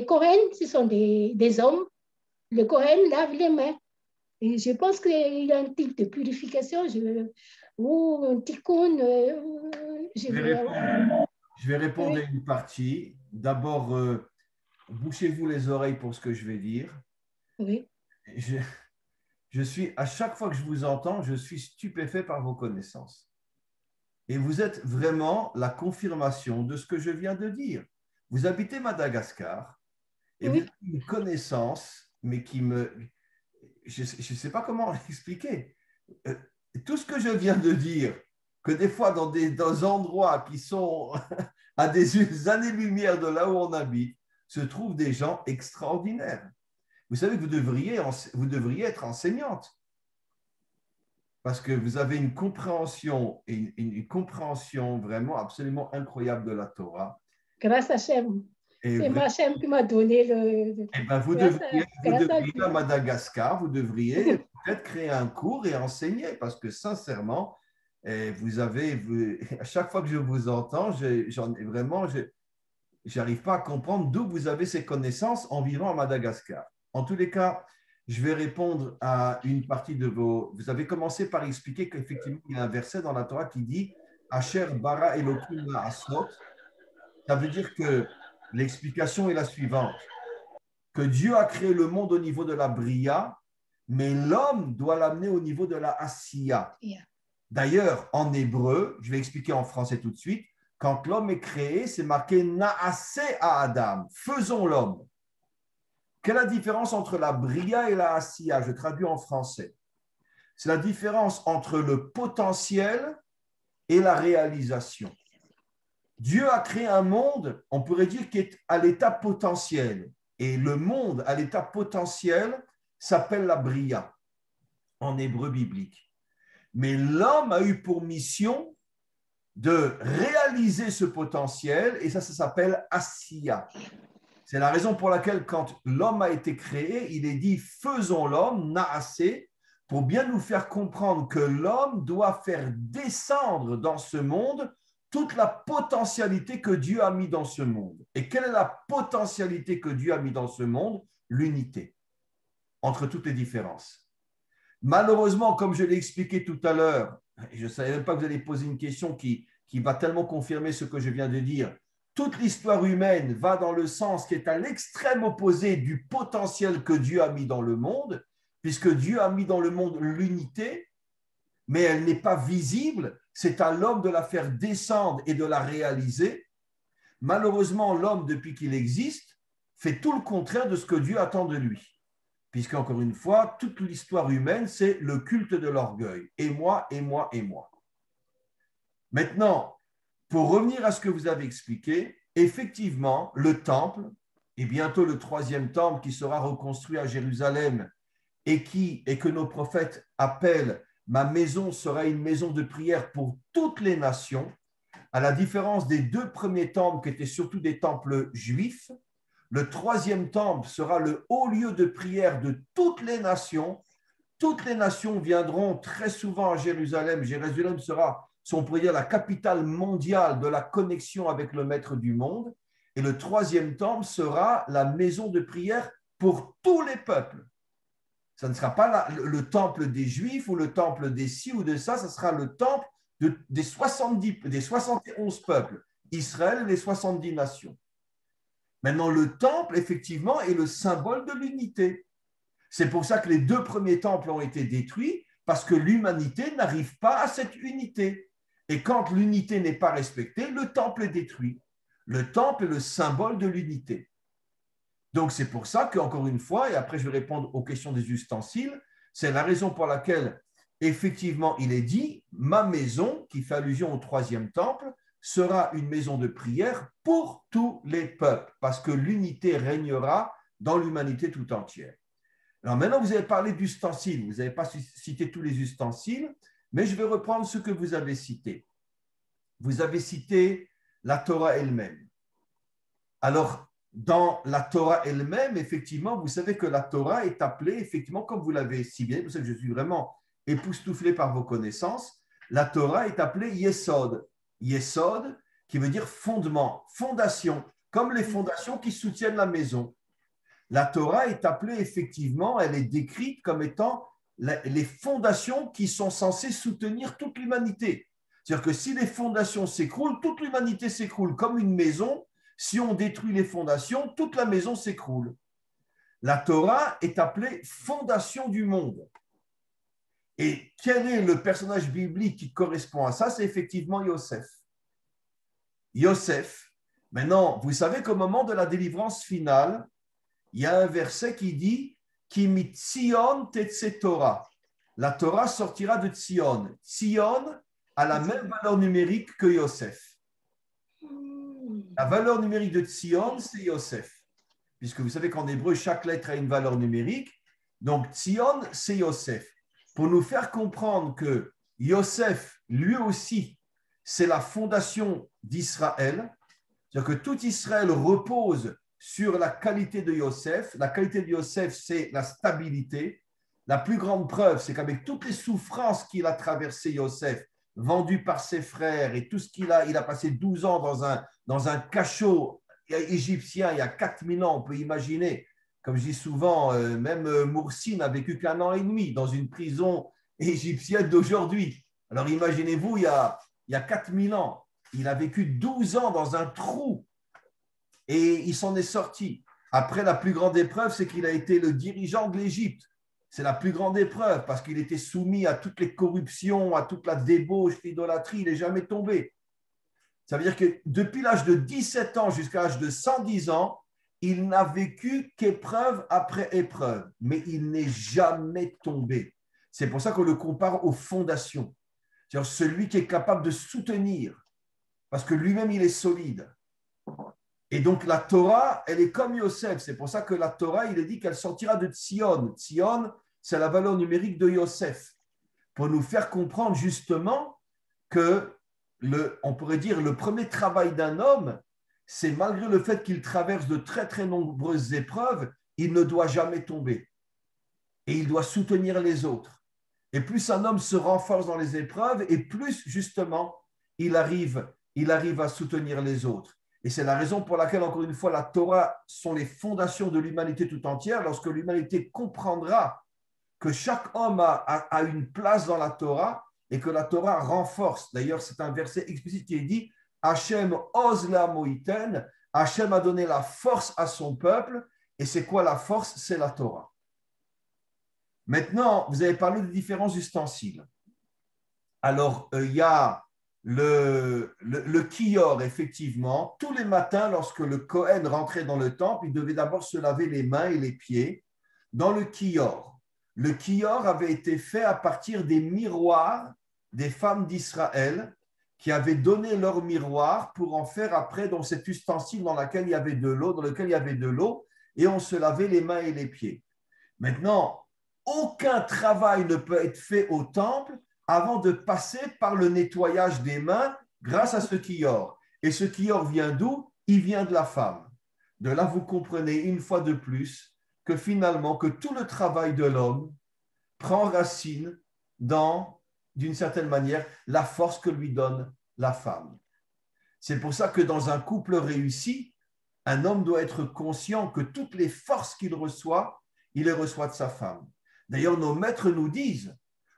Coréens, ce sont des hommes. Les Coréens lavent les mains. Et je pense qu'il y a un type de purification ou un tikkun. Je vais répondre à une partie. D'abord, bouchez-vous les oreilles pour ce que je vais dire. Oui. Je suis, à chaque fois que je vous entends, je suis stupéfait par vos connaissances. Et vous êtes vraiment la confirmation de ce que je viens de dire. Vous habitez Madagascar et vous avez une connaissance, mais qui me... Je ne sais pas comment l'expliquer. Tout ce que je viens de dire, que des fois dans des endroits qui sont à des années-lumière de là où on habite, se trouvent des gens extraordinaires. Vous savez que vous devriez être enseignante parce que vous avez une compréhension, une compréhension vraiment absolument incroyable de la Torah. Grâce à Hachem. C'est ma Hachem qui m'a donné le... Eh ben, vous devriez à Madagascar, vous devriez peut-être créer un cours et enseigner parce que sincèrement, à chaque fois que je vous entends, j'arrive pas à comprendre d'où vous avez ces connaissances en vivant à Madagascar. En tous les cas, je vais répondre à une partie de vos... Vous avez commencé par expliquer qu'effectivement, il y a un verset dans la Torah qui dit « Asher bara Elohim la'asot ». Ça veut dire que l'explication est la suivante, que Dieu a créé le monde au niveau de la bria, mais l'homme doit l'amener au niveau de la asiya. D'ailleurs, en hébreu, je vais expliquer en français tout de suite, quand l'homme est créé, c'est marqué « Naase à Adam », faisons l'homme. Quelle est la différence entre la bria et la asiya? Je traduis en français. C'est la différence entre le potentiel et la réalisation. Dieu a créé un monde, on pourrait dire, qui est à l'état potentiel. Et le monde à l'état potentiel s'appelle la bria, en hébreu biblique. Mais l'homme a eu pour mission de réaliser ce potentiel, et ça s'appelle asiya. C'est la raison pour laquelle, quand l'homme a été créé, il est dit « faisons l'homme, naasé », pour bien nous faire comprendre que l'homme doit faire descendre dans ce monde toute la potentialité que Dieu a mis dans ce monde. Et quelle est la potentialité que Dieu a mis dans ce monde? L'unité entre toutes les différences. Malheureusement, comme je l'ai expliqué tout à l'heure, et je ne savais même pas que vous allez poser une question qui va tellement confirmer ce que je viens de dire, toute l'histoire humaine va dans le sens qui est à l'extrême opposé du potentiel que Dieu a mis dans le monde, puisque Dieu a mis dans le monde l'unité, mais elle n'est pas visible, c'est à l'homme de la faire descendre et de la réaliser. Malheureusement, l'homme, depuis qu'il existe, fait tout le contraire de ce que Dieu attend de lui. Puisqu'encore une fois, toute l'histoire humaine, c'est le culte de l'orgueil. Et moi, et moi, et moi. Maintenant, pour revenir à ce que vous avez expliqué, effectivement, le temple, et bientôt le 3e temple qui sera reconstruit à Jérusalem et que nos prophètes appellent « Ma maison sera une maison de prière pour toutes les nations », à la différence des 2 premiers temples qui étaient surtout des temples juifs, le 3e temple sera le haut lieu de prière de toutes les nations. Toutes les nations viendront très souvent à Jérusalem. Jérusalem sera, si on pourrait dire, la capitale mondiale de la connexion avec le Maître du monde. Et le 3e temple sera la maison de prière pour tous les peuples. Ça ne sera pas le temple des Juifs ou le temple des ci ou de ça, ça sera le temple des 71 peuples, Israël et les 70 nations. Maintenant, le temple, effectivement, est le symbole de l'unité. C'est pour ça que les 2 premiers temples ont été détruits, parce que l'humanité n'arrive pas à cette unité. Et quand l'unité n'est pas respectée, le temple est détruit. Le temple est le symbole de l'unité. Donc, c'est pour ça qu'encore une fois, et après je vais répondre aux questions des ustensiles, c'est la raison pour laquelle, effectivement, il est dit « Ma maison », qui fait allusion au 3e temple, sera une maison de prière pour tous les peuples, parce que l'unité régnera dans l'humanité tout entière. Alors maintenant, vous avez parlé d'ustensiles, vous n'avez pas cité tous les ustensiles, mais je vais reprendre ce que vous avez cité. Vous avez cité la Torah elle-même. Alors, dans la Torah elle-même, effectivement, vous savez que la Torah est appelée, effectivement, comme vous l'avez si bien, vous savez que je suis vraiment époustouflé par vos connaissances, la Torah est appelée Yesod. Yesod, qui veut dire fondement, fondation, comme les fondations qui soutiennent la maison. La Torah est appelée effectivement, elle est décrite comme étant les fondations qui sont censées soutenir toute l'humanité. C'est-à-dire que si les fondations s'écroulent, toute l'humanité s'écroule. Comme une maison, si on détruit les fondations, toute la maison s'écroule. La Torah est appelée fondation du monde. Et quel est le personnage biblique qui correspond à ça? C'est effectivement Yosef. Yosef. Maintenant, vous savez qu'au moment de la délivrance finale, il y a un verset qui dit « Ki mit Tzion tetse Torah ». La Torah sortira de Tzion. Tzion a la même valeur numérique que Yosef. La valeur numérique de Tzion, c'est Yosef. Puisque vous savez qu'en hébreu, chaque lettre a une valeur numérique. Donc, Tzion, c'est Yosef. Pour nous faire comprendre que Yosef, lui aussi, c'est la fondation d'Israël. C'est-à-dire que tout Israël repose sur la qualité de Yosef. La qualité de Yosef, c'est la stabilité. La plus grande preuve, c'est qu'avec toutes les souffrances qu'il a traversées, Yosef, vendu par ses frères et tout ce il a passé 12 ans dans un cachot égyptien il y a 4000 ans, on peut imaginer. Comme je dis souvent, même Moursi n'a vécu qu'1 an et demi dans une prison égyptienne d'aujourd'hui. Alors imaginez-vous, il y a 4000 ans, il a vécu 12 ans dans un trou et il s'en est sorti. Après, la plus grande épreuve, c'est qu'il a été le dirigeant de l'Égypte. C'est la plus grande épreuve parce qu'il était soumis à toutes les corruptions, à toute la débauche, l'idolâtrie, il n'est jamais tombé. Ça veut dire que depuis l'âge de 17 ans jusqu'à l'âge de 110 ans, il n'a vécu qu'épreuve après épreuve, mais il n'est jamais tombé. C'est pour ça qu'on le compare aux fondations. C'est-à-dire celui qui est capable de soutenir, parce que lui-même, il est solide. Et donc, la Torah, elle est comme Yosef. C'est pour ça que la Torah, il est dit qu'elle sortira de Tzion. Tzion, c'est la valeur numérique de Yosef. Pour nous faire comprendre justement que, on pourrait dire, le premier travail d'un homme, c'est malgré le fait qu'il traverse de très, très nombreuses épreuves, il ne doit jamais tomber. Et il doit soutenir les autres. Et plus un homme se renforce dans les épreuves, et plus, justement, il arrive à soutenir les autres. Et c'est la raison pour laquelle, encore une fois, la Torah sont les fondations de l'humanité tout entière. Lorsque l'humanité comprendra que chaque homme a une place dans la Torah et que la Torah renforce. D'ailleurs, c'est un verset explicite qui est dit « Hachem oz la moïten » Hachem a donné la force à son peuple. Et c'est quoi la force? C'est la Torah. Maintenant, vous avez parlé des différents ustensiles. Alors, il y a le kior, effectivement. Tous les matins, lorsque le Kohen rentrait dans le temple, il devait d'abord se laver les mains et les pieds dans le kior. Le kior avait été fait à partir des miroirs des femmes d'Israël qui avaient donné leur miroir pour en faire après dans cet ustensile dans lequel il y avait de l'eau, et on se lavait les mains et les pieds. Maintenant, aucun travail ne peut être fait au temple avant de passer par le nettoyage des mains grâce à ce kior. Et ce kior vient d'où? Il vient de la femme. De là, vous comprenez une fois de plus que finalement, que tout le travail de l'homme prend racine dans, d'une certaine manière, la force que lui donne la femme. C'est pour ça que dans un couple réussi, un homme doit être conscient que toutes les forces qu'il reçoit, il les reçoit de sa femme. D'ailleurs, nos maîtres nous disent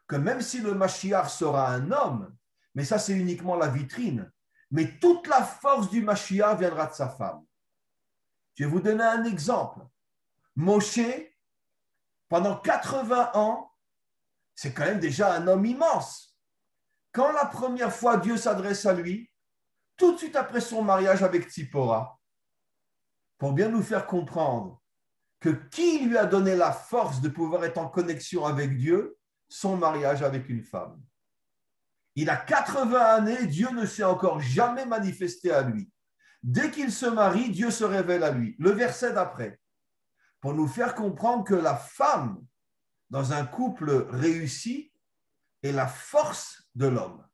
que même si le Mashiach sera un homme, mais ça c'est uniquement la vitrine, mais toute la force du Mashiach viendra de sa femme. Je vais vous donner un exemple. Moshe, pendant 80 ans, c'est quand même déjà un homme immense. Quand la première fois Dieu s'adresse à lui, tout de suite après son mariage avec Tzipora, pour bien nous faire comprendre que qui lui a donné la force de pouvoir être en connexion avec Dieu? Son mariage avec une femme. Il a 80 années, Dieu ne s'est encore jamais manifesté à lui. Dès qu'il se marie, Dieu se révèle à lui. Le verset d'après, pour nous faire comprendre que la femme, dans un couple réussi, est la force de l'homme.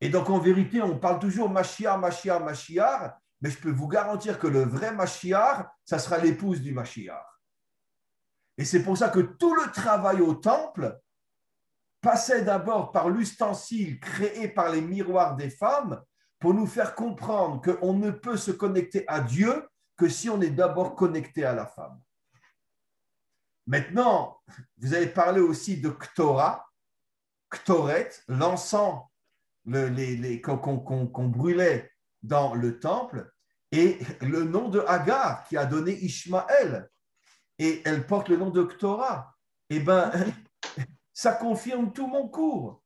Et donc, en vérité, on parle toujours Mashiach, Mashiach, Mashiach, mais je peux vous garantir que le vrai Mashiach, ça sera l'épouse du Mashiach. Et c'est pour ça que tout le travail au temple passait d'abord par l'ustensile créé par les miroirs des femmes pour nous faire comprendre qu'on ne peut se connecter à Dieu que si on est d'abord connecté à la femme. Maintenant, vous avez parlé aussi de Ktora, Ktoret, l'encens qu'on brûlait dans le temple, et le nom de Hagar qui a donné Ishmaël, et elle porte le nom de Ktora. Eh bien, ça confirme tout mon cours.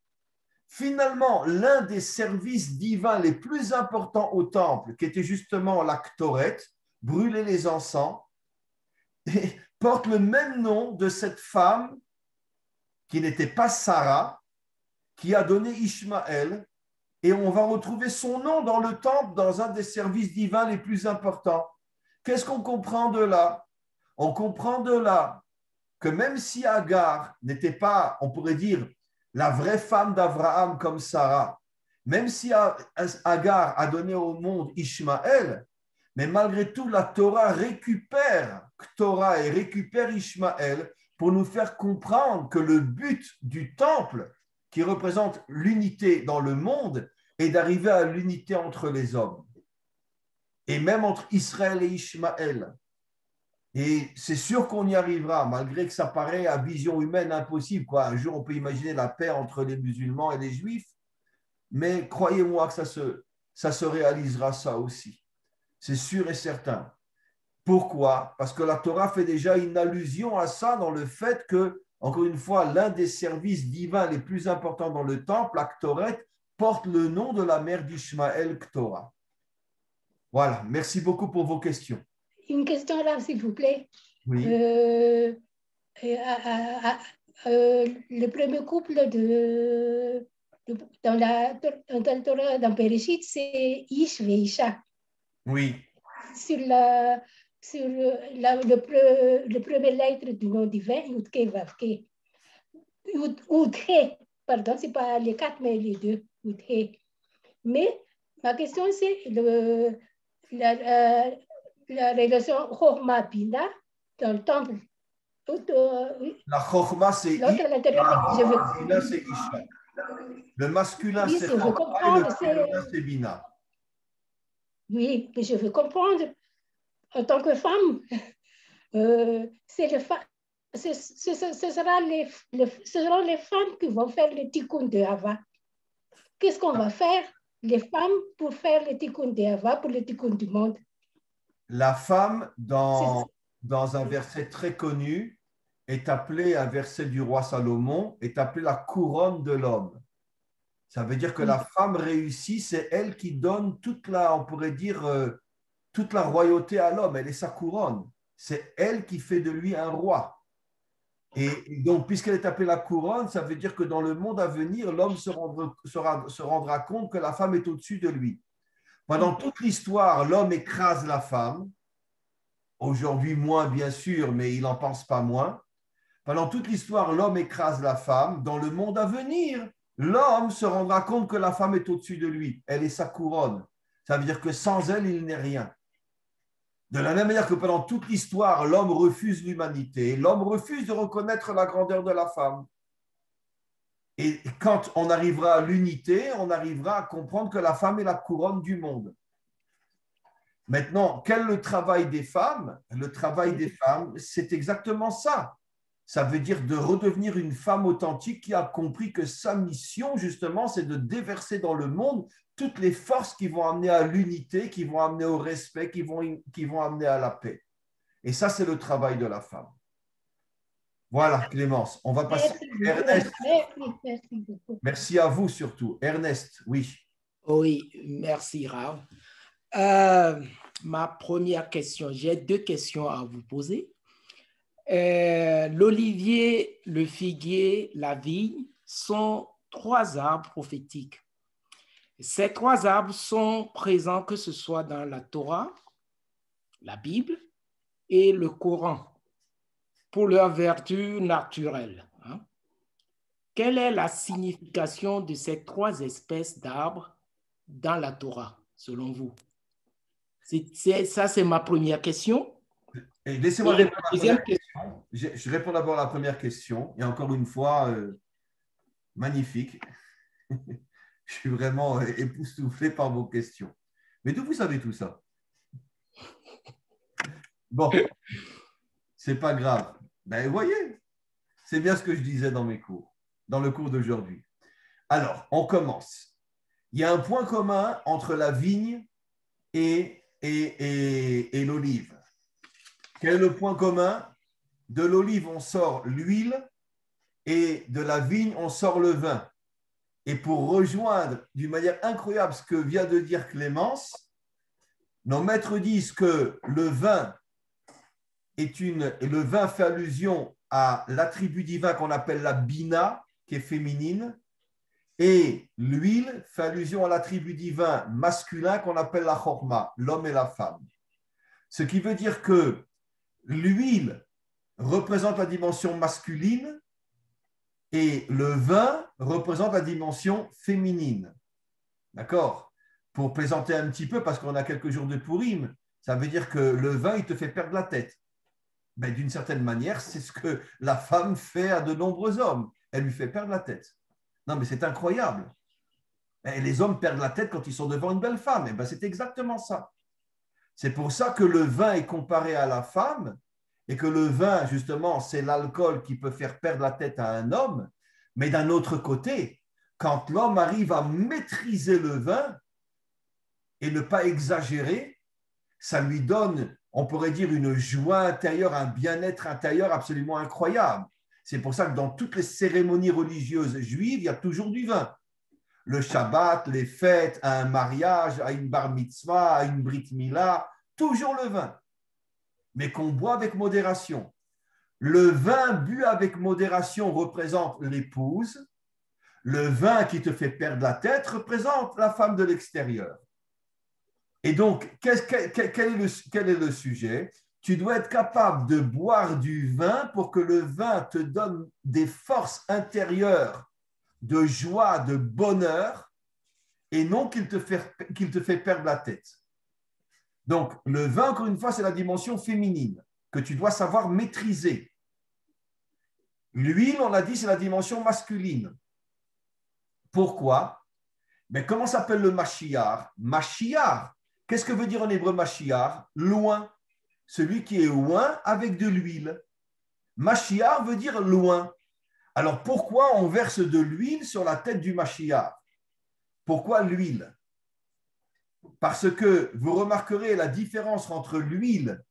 Finalement, l'un des services divins les plus importants au temple, qui était justement la Ktoret, brûler les encens, porte le même nom de cette femme qui n'était pas Sarah, qui a donné Ishmaël, et on va retrouver son nom dans le temple, dans un des services divins les plus importants. Qu'est-ce qu'on comprend de là? On comprend de là que même si Hagar n'était pas, on pourrait dire, la vraie femme d'Abraham comme Sarah, même si Hagar a donné au monde Ishmaël, mais malgré tout, la Torah récupère Torah et récupère Ishmaël pour nous faire comprendre que le but du temple, qui représente l'unité dans le monde, est d'arriver à l'unité entre les hommes. Et même entre Israël et Ishmaël. Et c'est sûr qu'on y arrivera, malgré que ça paraît à vision humaine impossible. Quoi. Un jour, on peut imaginer la paix entre les musulmans et les juifs, mais croyez-moi que ça se réalisera ça aussi. C'est sûr et certain. Pourquoi? Parce que la Torah fait déjà une allusion à ça dans le fait que, encore une fois, l'un des services divins les plus importants dans le temple, la Ktoret, porte le nom de la mère d'Ishmaël, Ktora. Voilà, merci beaucoup pour vos questions. Une question là, s'il vous plaît. Oui. Le premier couple dans Bereshit, c'est Ish et Isha. Oui. Sur le premier lettre du nom divin, Yudke Vavke. Yudhe, pardon, ce n'est pas les quatre, mais les deux, Yudhe. Mais ma question, c'est la relation Chorma Bina dans le temple. La Chorma, c'est Ish, la Bina, c'est Isha. Le masculin, c'est Chorma et le féminin, c'est Bina. Oui, mais je veux comprendre. En tant que femme, ce seront les femmes qui vont faire le tikkun de Hava. Qu'est-ce qu'on va faire, les femmes, pour faire le tikkun de Hava, pour le tikkun du monde? La femme, dans un verset très connu, est appelée, un verset du roi Salomon, est appelée la couronne de l'homme. Ça veut dire que la femme réussie, c'est elle qui donne toute la, on pourrait dire, toute la royauté à l'homme. Elle est sa couronne. C'est elle qui fait de lui un roi. Et donc, puisqu'elle est appelée la couronne, ça veut dire que dans le monde à venir, l'homme se rendra compte que la femme est au-dessus de lui. Pendant toute l'histoire, l'homme écrase la femme. Aujourd'hui, moins, bien sûr, mais il n'en pense pas moins. Pendant toute l'histoire, l'homme écrase la femme. Dans le monde à venir, l'homme se rendra compte que la femme est au-dessus de lui. Elle est sa couronne. Ça veut dire que sans elle, il n'est rien. De la même manière que pendant toute l'histoire, l'homme refuse l'humanité, l'homme refuse de reconnaître la grandeur de la femme. Et quand on arrivera à l'unité, on arrivera à comprendre que la femme est la couronne du monde. Maintenant, quel est le travail des femmes? Le travail des femmes, c'est exactement ça. Ça veut dire de redevenir une femme authentique qui a compris que sa mission, justement, c'est de déverser dans le monde toutes les forces qui vont amener à l'unité, qui vont amener au respect, qui vont amener à la paix. Et ça, c'est le travail de la femme. Voilà, Clémence. On va passer à Ernest. Merci beaucoup. Merci à vous surtout. Ernest, oui. Oui, merci, Rav. Ma première question, j'ai deux questions à vous poser. L'olivier, le figuier, la vigne sont trois arbres prophétiques. Ces trois arbres sont présents que ce soit dans la Torah, la Bible et le Coran pour leur vertu naturelle. Quelle est la signification de ces trois espèces d'arbres dans la Torah, selon vous? Ça, c'est ma première question. Et laissez-moi répondre à la première question. Je réponds d'abord à la première question. Et encore une fois, magnifique. Je suis vraiment époustouflé par vos questions. Mais d'où vous savez tout ça? Bon, c'est pas grave. Ben, vous voyez, c'est bien ce que je disais dans mes cours, dans le cours d'aujourd'hui. Alors, on commence. Il y a un point commun entre la vigne et l'olive. Quel est le point commun? De l'olive, on sort l'huile et de la vigne, on sort le vin. Et pour rejoindre d'une manière incroyable ce que vient de dire Clémence, nos maîtres disent que le vin fait allusion à l'attribut divin qu'on appelle la bina, qui est féminine, et l'huile fait allusion à l'attribut divin masculin qu'on appelle la chorma, l'homme et la femme. Ce qui veut dire que l'huile représente la dimension masculine et le vin représente la dimension féminine. D'accord? Pour plaisanter un petit peu, parce qu'on a quelques jours de Pourim, ça veut dire que le vin, il te fait perdre la tête. Ben, d'une certaine manière, c'est ce que la femme fait à de nombreux hommes. Elle lui fait perdre la tête. Non, mais c'est incroyable. Et les hommes perdent la tête quand ils sont devant une belle femme. Et ben, c'est exactement ça. C'est pour ça que le vin est comparé à la femme et que le vin, justement, c'est l'alcool qui peut faire perdre la tête à un homme. Mais d'un autre côté, quand l'homme arrive à maîtriser le vin et ne pas exagérer, ça lui donne, on pourrait dire, une joie intérieure, un bien-être intérieur absolument incroyable. C'est pour ça que dans toutes les cérémonies religieuses juives, il y a toujours du vin. Le Shabbat, les fêtes, à un mariage, à une bar mitzvah, à une brit mila, toujours le vin, mais qu'on boit avec modération. Le vin bu avec modération représente l'épouse. Le vin qui te fait perdre la tête représente la femme de l'extérieur. Et donc, quel est le sujet? Tu dois être capable de boire du vin pour que le vin te donne des forces intérieures de joie, de bonheur, et non qu'il te fait perdre la tête. Donc, le vin, encore une fois, c'est la dimension féminine que tu dois savoir maîtriser. L'huile, on l'a dit, c'est la dimension masculine. Pourquoi? Mais comment s'appelle le Mashiach? Mashiach, qu'est-ce que veut dire en hébreu Mashiach? Loin. Celui qui est loin avec de l'huile. Mashiach veut dire loin. Alors pourquoi on verse de l'huile sur la tête du Mashiach? Pourquoi l'huile? Parce que vous remarquerez la différence entre l'huile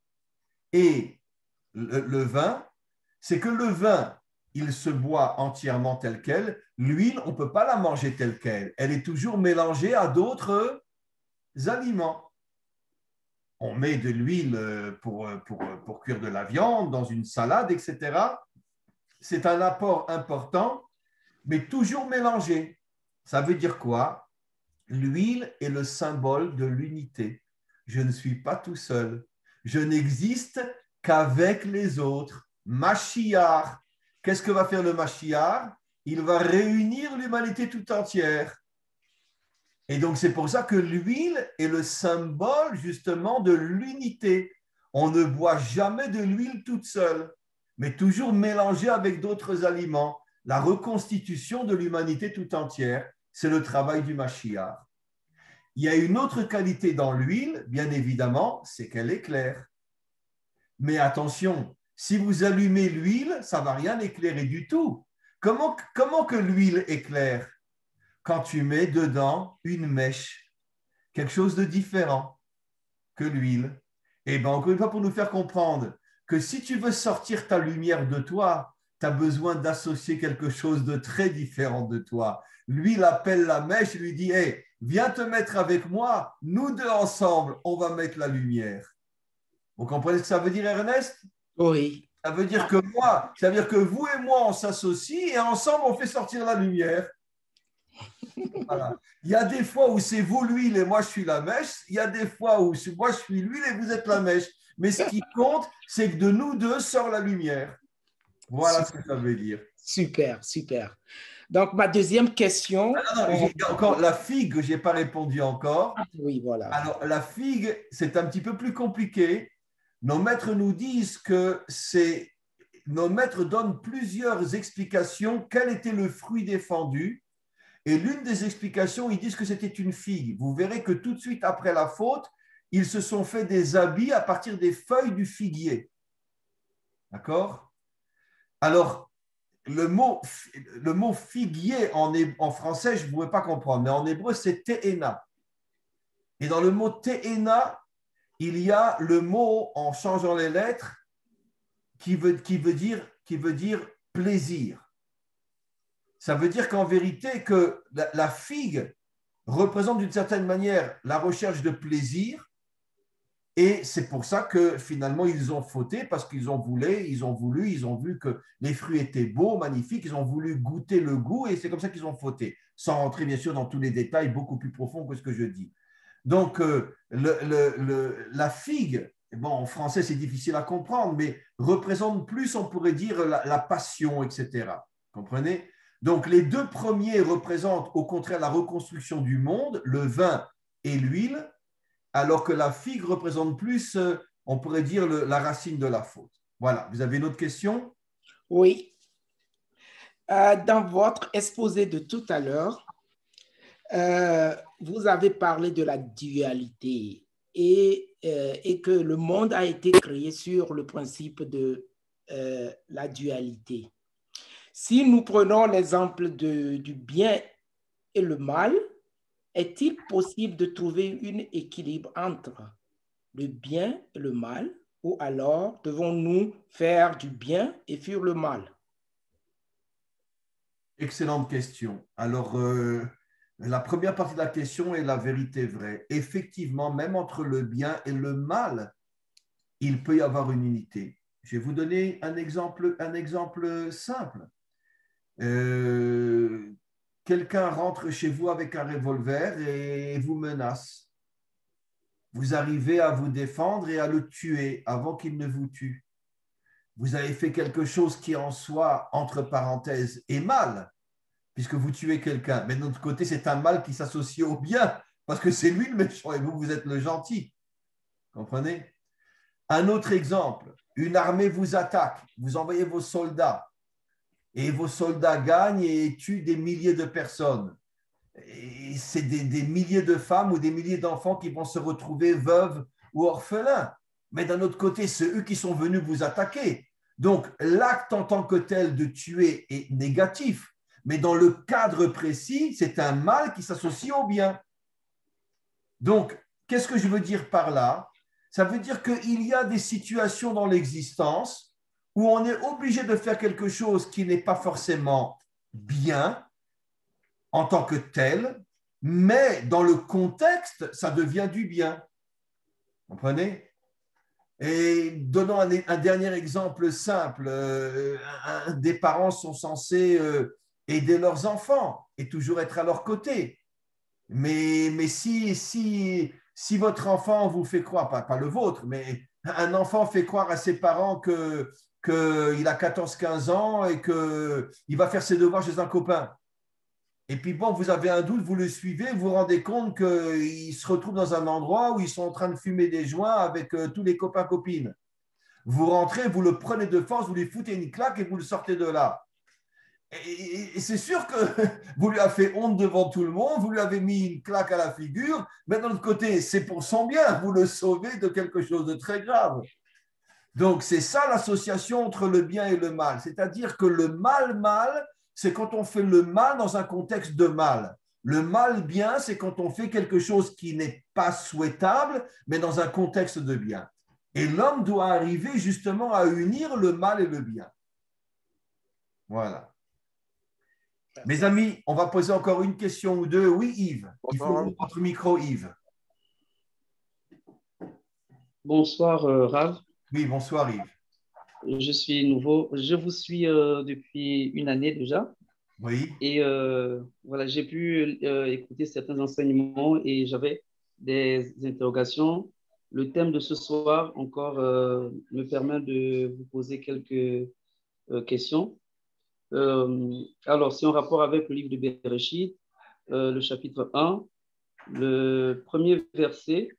et le vin, c'est que le vin, il se boit entièrement tel quel. L'huile, on ne peut pas la manger telle quelle. Elle est toujours mélangée à d'autres aliments. On met de l'huile pour cuire de la viande dans une salade, etc. C'est un apport important, mais toujours mélangé. Ça veut dire quoi? L'huile est le symbole de l'unité. Je ne suis pas tout seul. Je n'existe qu'avec les autres. Mashiach. Qu'est-ce que va faire le Mashiach? Il va réunir l'humanité tout entière. Et donc, c'est pour ça que l'huile est le symbole justement de l'unité. On ne boit jamais de l'huile toute seule, mais toujours mélangée avec d'autres aliments. La reconstitution de l'humanité tout entière, c'est le travail du Mashiach. Il y a une autre qualité dans l'huile, bien évidemment, c'est qu'elle éclaire. Mais attention, si vous allumez l'huile, ça ne va rien éclairer du tout. Comment que l'huile éclaire? Quand tu mets dedans une mèche, quelque chose de différent que l'huile. Et bien, encore une fois, pour nous faire comprendre que si tu veux sortir ta lumière de toi, tu as besoin d'associer quelque chose de très différent de toi. Lui, il appelle la mèche, il lui dit, hey, viens te mettre avec moi, nous deux ensemble, on va mettre la lumière. Vous comprenez ce que ça veut dire, Ernest? Oui. Ça veut dire que ça veut dire que vous et moi, on s'associe et ensemble, on fait sortir la lumière. Voilà. Il y a des fois où c'est vous l'huile et moi je suis la mèche. Il y a des fois où moi je suis l'huile et vous êtes la mèche. Mais ce qui compte, c'est que de nous deux sort la lumière. Voilà ce que ça veut dire. Super, super. Donc, ma deuxième question. J'ai encore la figue, je n'ai pas répondu encore. Oui, voilà. Alors, la figue, c'est un petit peu plus compliqué. Nos maîtres nous disent que nos maîtres donnent plusieurs explications. Quel était le fruit défendu? Et l'une des explications, ils disent que c'était une figue. Vous verrez que tout de suite après la faute, ils se sont fait des habits à partir des feuilles du figuier. D'accord? Alors, le mot figuier en français, je ne pouvais pas comprendre, mais en hébreu, c'est te'ena. Et dans le mot te'ena, il y a le mot, en changeant les lettres, qui veut dire plaisir. Ça veut dire qu'en vérité, que la figue représente d'une certaine manière la recherche de plaisir. Et c'est pour ça que finalement, ils ont fauté parce qu'ils ont vu que les fruits étaient beaux, magnifiques, ils ont voulu goûter le goût et c'est comme ça qu'ils ont fauté, sans rentrer bien sûr dans tous les détails beaucoup plus profonds que ce que je dis. Donc, la figue, bon, en français, c'est difficile à comprendre, mais représente plus, on pourrait dire, la passion, etc. Comprenez? Donc, les deux premiers représentent au contraire la reconstruction du monde, le vin et l'huile, alors que la figue représente plus, on pourrait dire, la racine de la faute. Voilà. Vous avez une autre question? Oui. Dans votre exposé de tout à l'heure, vous avez parlé de la dualité et que le monde a été créé sur le principe de la dualité. Si nous prenons l'exemple du bien et le mal, est-il possible de trouver un équilibre entre le bien et le mal, ou alors devons-nous faire du bien et fuir le mal? Excellente question. Alors, la première partie de la question est la vérité vraie. Effectivement, même entre le bien et le mal, il peut y avoir une unité. Je vais vous donner un exemple simple. Quelqu'un rentre chez vous avec un revolver et vous menace. Vous arrivez à vous défendre et à le tuer avant qu'il ne vous tue. Vous avez fait quelque chose qui en soi, entre parenthèses, est mal, puisque vous tuez quelqu'un. Mais de l'autre côté, c'est un mal qui s'associe au bien, parce que c'est lui le méchant et vous, vous êtes le gentil. Comprenez? Un autre exemple, une armée vous attaque, vous envoyez vos soldats, et vos soldats gagnent et tuent des milliers de personnes. Et c'est des milliers de femmes ou des milliers d'enfants qui vont se retrouver veuves ou orphelins. Mais d'un autre côté, c'est eux qui sont venus vous attaquer. Donc, l'acte en tant que tel de tuer est négatif. Mais dans le cadre précis, c'est un mal qui s'associe au bien. Donc, qu'est-ce que je veux dire par là? Ça veut dire qu'il y a des situations dans l'existence où on est obligé de faire quelque chose qui n'est pas forcément bien en tant que tel, mais dans le contexte, ça devient du bien. Vous comprenez? Et donnons un dernier exemple simple. Des parents sont censés aider leurs enfants et toujours être à leur côté. Mais si votre enfant vous fait croire, pas le vôtre, mais un enfant fait croire à ses parents qu'il a 14-15 ans et qu'il va faire ses devoirs chez un copain. Et puis bon, vous avez un doute, vous le suivez, vous vous rendez compte qu'il se retrouve dans un endroit où ils sont en train de fumer des joints avec tous les copains-copines. Vous rentrez, vous le prenez de force, vous lui foutez une claque et vous le sortez de là. Et c'est sûr que vous lui avez fait honte devant tout le monde, vous lui avez mis une claque à la figure, mais d'un autre côté, c'est pour son bien, vous le sauvez de quelque chose de très grave. Donc, c'est ça l'association entre le bien et le mal. C'est-à-dire que le mal, c'est quand on fait le mal dans un contexte de mal. Le mal bien, c'est quand on fait quelque chose qui n'est pas souhaitable, mais dans un contexte de bien. Et l'homme doit arriver justement à unir le mal et le bien. Voilà. Mes amis, on va poser encore une question ou deux. Oui, Yves. Il faut ouvrir votre micro, Yves. Bonsoir, Rav. Oui, bonsoir, Yves. Je suis nouveau. Je vous suis depuis une année déjà. Oui. Et voilà, j'ai pu écouter certains enseignements et j'avais des interrogations. Le thème de ce soir encore me permet de vous poser quelques questions. Alors, c'est en rapport avec le livre de Bereshit, le chapitre 1, le premier verset.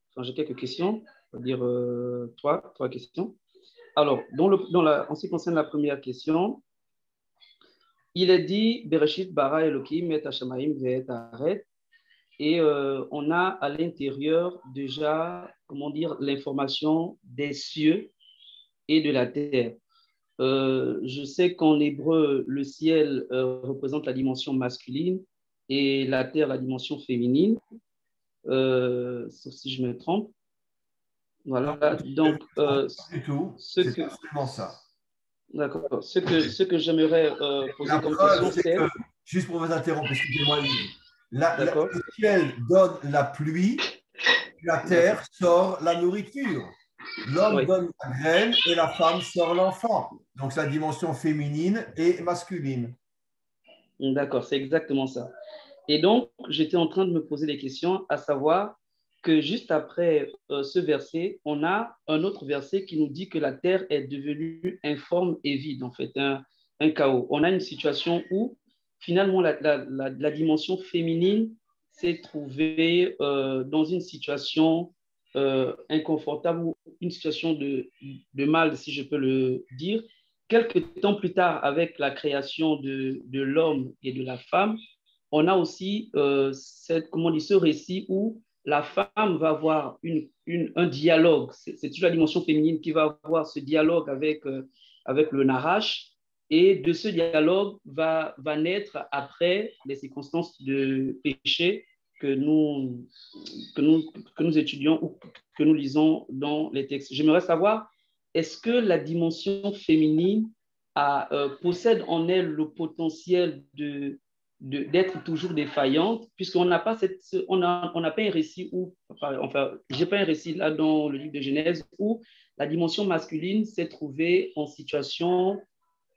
Enfin, j'ai quelques questions, on va dire trois questions. Alors, en ce qui concerne la première question, il est dit Bereshit bara Elohim et Hashamaim ve'et haaretz, et on a à l'intérieur déjà, comment dire, l'information des cieux et de la terre. je sais qu'en hébreu, le ciel représente la dimension masculine et la terre la dimension féminine, sauf si je me trompe. Voilà, donc c'est absolument ça. D'accord. Ce que j'aimerais poser comme question, c'est… Juste pour vous interrompre, excusez-moi, le ciel donne la pluie, la terre sort la nourriture. L'homme donne la graine et la femme sort l'enfant. Donc, c'est la dimension féminine et masculine. D'accord, c'est exactement ça. Et donc, j'étais en train de me poser des questions, à savoir que juste après ce verset, on a un autre verset qui nous dit que la terre est devenue informe et vide, en fait, un chaos. On a une situation où, finalement, la dimension féminine s'est trouvée dans une situation inconfortable ou une situation de mal, si je peux le dire. Quelques temps plus tard, avec la création de l'homme et de la femme, on a aussi ce récit où la femme va avoir un dialogue. C'est toujours la dimension féminine qui va avoir ce dialogue avec le Nahash. Et de ce dialogue va naître après les circonstances de péché que nous étudions ou que nous lisons dans les textes. J'aimerais savoir, est-ce que la dimension féminine possède en elle le potentiel d'être toujours défaillante, puisqu'on n'a pas on n'a pas un récit où, enfin, j'ai pas un récit là dans le livre de Genèse où la dimension masculine s'est trouvée en situation,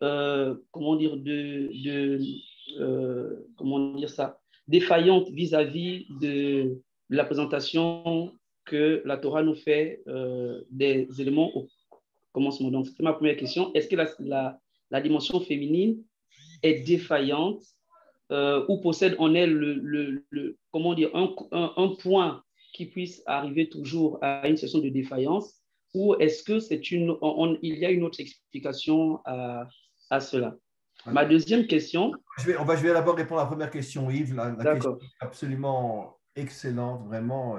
comment dire ça, défaillante vis-à-vis de la présentation que la Torah nous fait des éléments au commencement. Donc, c'était ma première question. Est-ce que la dimension féminine est défaillante ou possède en elle comment dire, un point qui puisse arriver toujours à une situation de défaillance, ou est-ce que il y a une autre explication à cela? Ma deuxième question… Je vais d'abord répondre à la première question, Yves. La question est absolument excellente. Vraiment,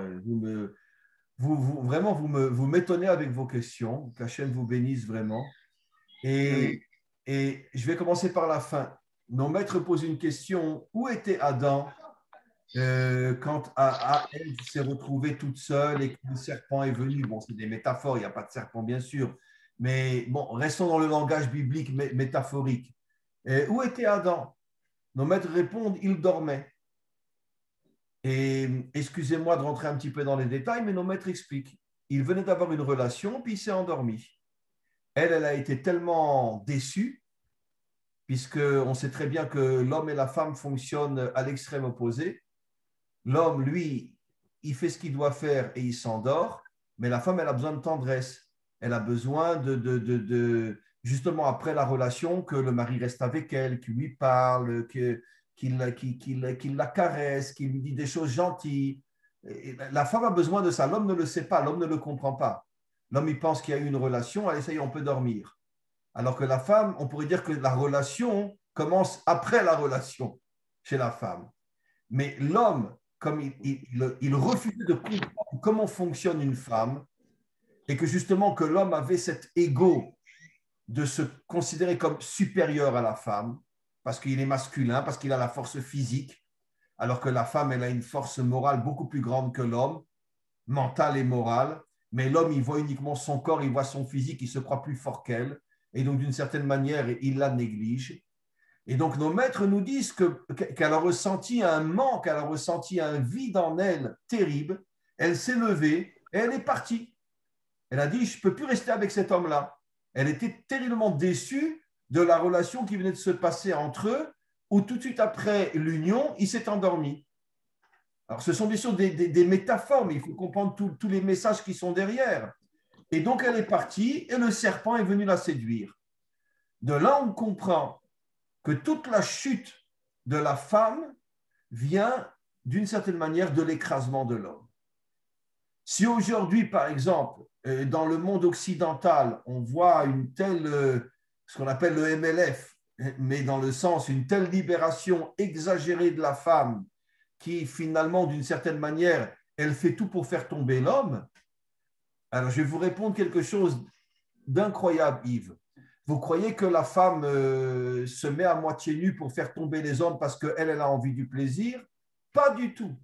vous m'étonnez avec vos questions. Qu'Hachem vous bénisse vraiment. Et je vais commencer par la fin. Nos maîtres posent une question. Où était Adam quand Ève s'est retrouvée toute seule et que le serpent est venu? Bon, c'est des métaphores, il n'y a pas de serpent, bien sûr. Mais bon, restons dans le langage biblique métaphorique. Où était Adam? Nos maîtres répondent, il dormait. Et excusez-moi de rentrer un petit peu dans les détails, mais nos maîtres expliquent. Il venait d'avoir une relation, puis il s'est endormi. Elle a été tellement déçue, puisqu'on sait très bien que l'homme et la femme fonctionnent à l'extrême opposé. L'homme, lui, il fait ce qu'il doit faire et il s'endort, mais la femme, elle a besoin de tendresse. Elle a besoin justement après la relation, que le mari reste avec elle, qu'il lui parle, qu'il la caresse, qu'il lui dit des choses gentilles. Et la femme a besoin de ça. L'homme ne le sait pas, l'homme ne le comprend pas. L'homme, il pense qu'il y a eu une relation, allez, ça y est, on peut dormir. Alors que la femme, on pourrait dire que la relation commence après la relation chez la femme. Mais l'homme, comme il refusait de comprendre comment fonctionne une femme, et que justement que l'homme avait cet ego de se considérer comme supérieur à la femme, parce qu'il est masculin, parce qu'il a la force physique, alors que la femme, elle a une force morale beaucoup plus grande que l'homme, mentale et morale, mais l'homme, il voit uniquement son corps, il voit son physique, il se croit plus fort qu'elle, et donc d'une certaine manière, il la néglige. Et donc nos maîtres nous disent qu'elle a ressenti un manque, elle a ressenti un vide en elle terrible, elle s'est levée et elle est partie. Elle a dit, je ne peux plus rester avec cet homme-là. Elle était terriblement déçue de la relation qui venait de se passer entre eux, où tout de suite après l'union, il s'est endormi. Alors, ce sont bien sûr des métaphores, mais il faut comprendre tous les messages qui sont derrière. Et donc, elle est partie et le serpent est venu la séduire. De là, on comprend que toute la chute de la femme vient d'une certaine manière de l'écrasement de l'homme. Si aujourd'hui, par exemple, dans le monde occidental, on voit une telle, ce qu'on appelle le MLF, mais dans le sens, une telle libération exagérée de la femme qui finalement, d'une certaine manière, elle fait tout pour faire tomber l'homme, alors je vais vous répondre quelque chose d'incroyable, Yves. Vous croyez que la femme se met à moitié nue pour faire tomber les hommes parce qu'elle a envie du plaisir? Pas du tout.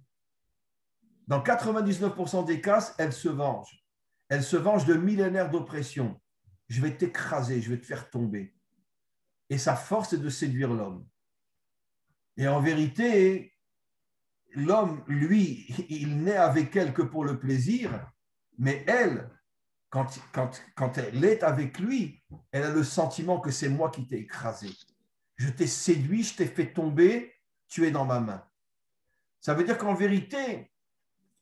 Dans 99% des cas, elle se venge. Elle se venge de millénaires d'oppression. Je vais t'écraser, je vais te faire tomber. Et sa force est de séduire l'homme. Et en vérité, l'homme, lui, il n'est avec elle que pour le plaisir, mais elle, quand elle est avec lui, elle a le sentiment que c'est moi qui t'ai écrasé. Je t'ai séduit, je t'ai fait tomber, tu es dans ma main. Ça veut dire qu'en vérité,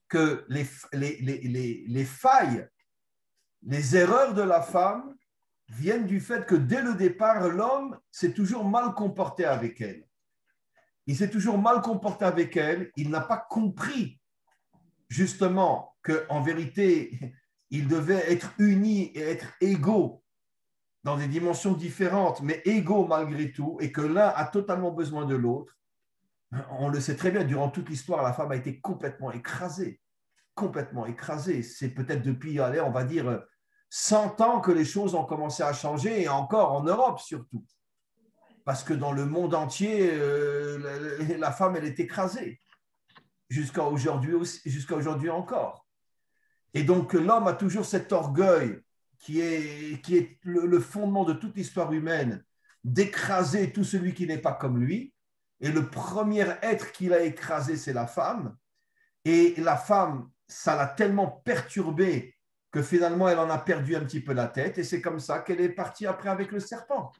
que les failles, les erreurs de la femme viennent du fait que dès le départ, l'homme s'est toujours mal comporté avec elle. Il s'est toujours mal comporté avec elle. Il n'a pas compris justement qu'en vérité, ils devaient être unis et être égaux dans des dimensions différentes, mais égaux malgré tout, et que l'un a totalement besoin de l'autre. On le sait très bien, durant toute l'histoire, la femme a été complètement écrasée. Complètement écrasée. C'est peut-être depuis, allez, on va dire, 100 ans que les choses ont commencé à changer, et encore en Europe surtout. Parce que dans le monde entier, la femme, elle est écrasée. Jusqu'à aujourd'hui encore. Et donc, l'homme a toujours cet orgueil qui est le fondement de toute l'histoire humaine, d'écraser tout celui qui n'est pas comme lui. Et le premier être qu'il a écrasé, c'est la femme. Et la femme, ça l'a tellement perturbée que finalement, elle en a perdu un petit peu la tête. Et c'est comme ça qu'elle est partie après avec le serpent.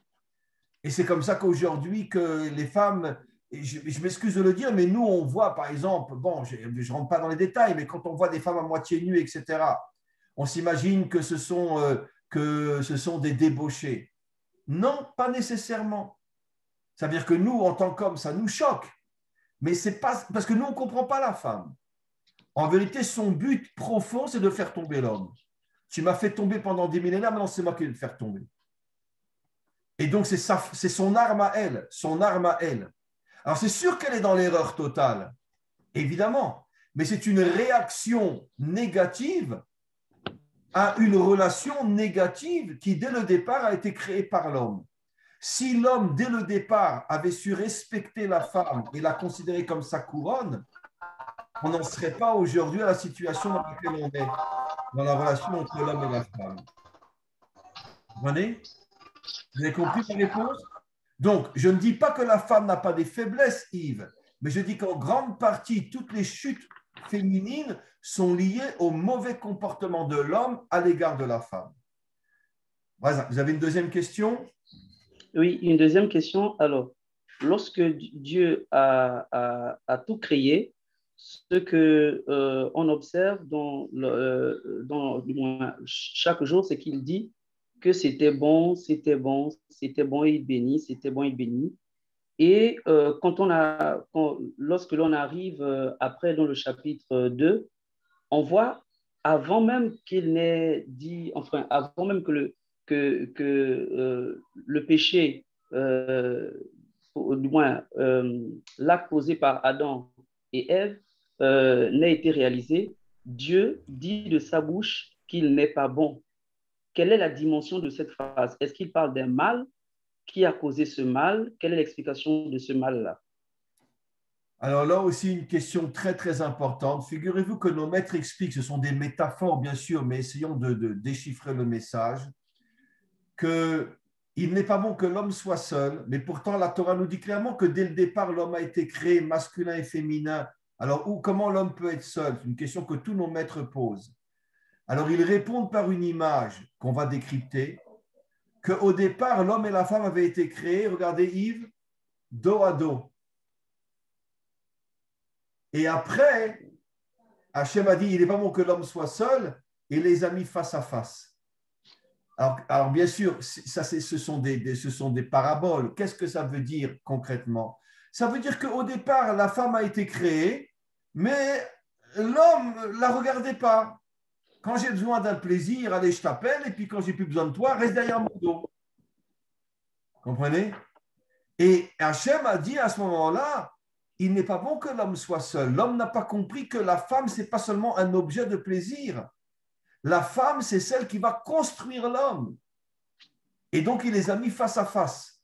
Et c'est comme ça qu'aujourd'hui, que les femmes, je m'excuse de le dire, mais nous, on voit, par exemple, bon, je ne rentre pas dans les détails, mais quand on voit des femmes à moitié nues, etc., on s'imagine que ce sont des débauchés. Non, pas nécessairement. Ça veut dire que nous, en tant qu'hommes, ça nous choque. Mais c'est pas parce que nous, on ne comprend pas la femme. En vérité, son but profond, c'est de faire tomber l'homme. Tu m'as fait tomber pendant des millénaires, maintenant c'est moi qui vais te faire tomber. Et donc, c'est son arme à elle, son arme à elle. Alors, c'est sûr qu'elle est dans l'erreur totale, évidemment, mais c'est une réaction négative à une relation négative qui, dès le départ, a été créée par l'homme. Si l'homme, dès le départ, avait su respecter la femme et la considérer comme sa couronne, on n'en serait pas aujourd'hui à la situation dans laquelle on est, dans la relation entre l'homme et la femme. Vous comprenez ? Vous avez compris ma réponse? Donc, je ne dis pas que la femme n'a pas des faiblesses, Yves, mais je dis qu'en grande partie, toutes les chutes féminines sont liées au mauvais comportement de l'homme à l'égard de la femme. Voilà. Vous avez une deuxième question? Oui, une deuxième question. Alors, lorsque Dieu a tout créé, ce que on observe dans chaque jour, c'est qu'il dit que c'était bon, c'était bon, c'était bon et il bénit, c'était bon et il bénit. Et lorsque l'on arrive après dans le chapitre 2, on voit, avant même qu'il n'ait dit, enfin, avant même que le péché, du moins l'acte posé par Adam et Ève, n'ait été réalisé, Dieu dit de sa bouche qu'il n'est pas bon. Quelle est la dimension de cette phrase? Est-ce qu'il parle d'un mal? Qui a causé ce mal? Quelle est l'explication de ce mal-là? Alors là aussi, une question très, très importante. Figurez-vous que nos maîtres expliquent, ce sont des métaphores, bien sûr, mais essayons de déchiffrer le message, qu'il n'est pas bon que l'homme soit seul, mais pourtant la Torah nous dit clairement que dès le départ, l'homme a été créé masculin et féminin. Alors, comment l'homme peut être seul? C'est une question que tous nos maîtres posent. Alors, ils répondent par une image qu'on va décrypter, qu'au départ, l'homme et la femme avaient été créés, regardez Yves, dos à dos. Et après, Hachem a dit, il n'est pas bon que l'homme soit seul, et les a mis face à face. Alors bien sûr, ce sont des paraboles. Qu'est-ce que ça veut dire concrètement? Ça veut dire qu'au départ, la femme a été créée, mais l'homme ne la regardait pas. Quand j'ai besoin d'un plaisir, allez, je t'appelle, et puis quand j'ai plus besoin de toi, reste derrière mon dos. Comprenez? Et Hachem a dit à ce moment-là, il n'est pas bon que l'homme soit seul. L'homme n'a pas compris que la femme, ce n'est pas seulement un objet de plaisir. La femme, c'est celle qui va construire l'homme. Et donc, il les a mis face à face.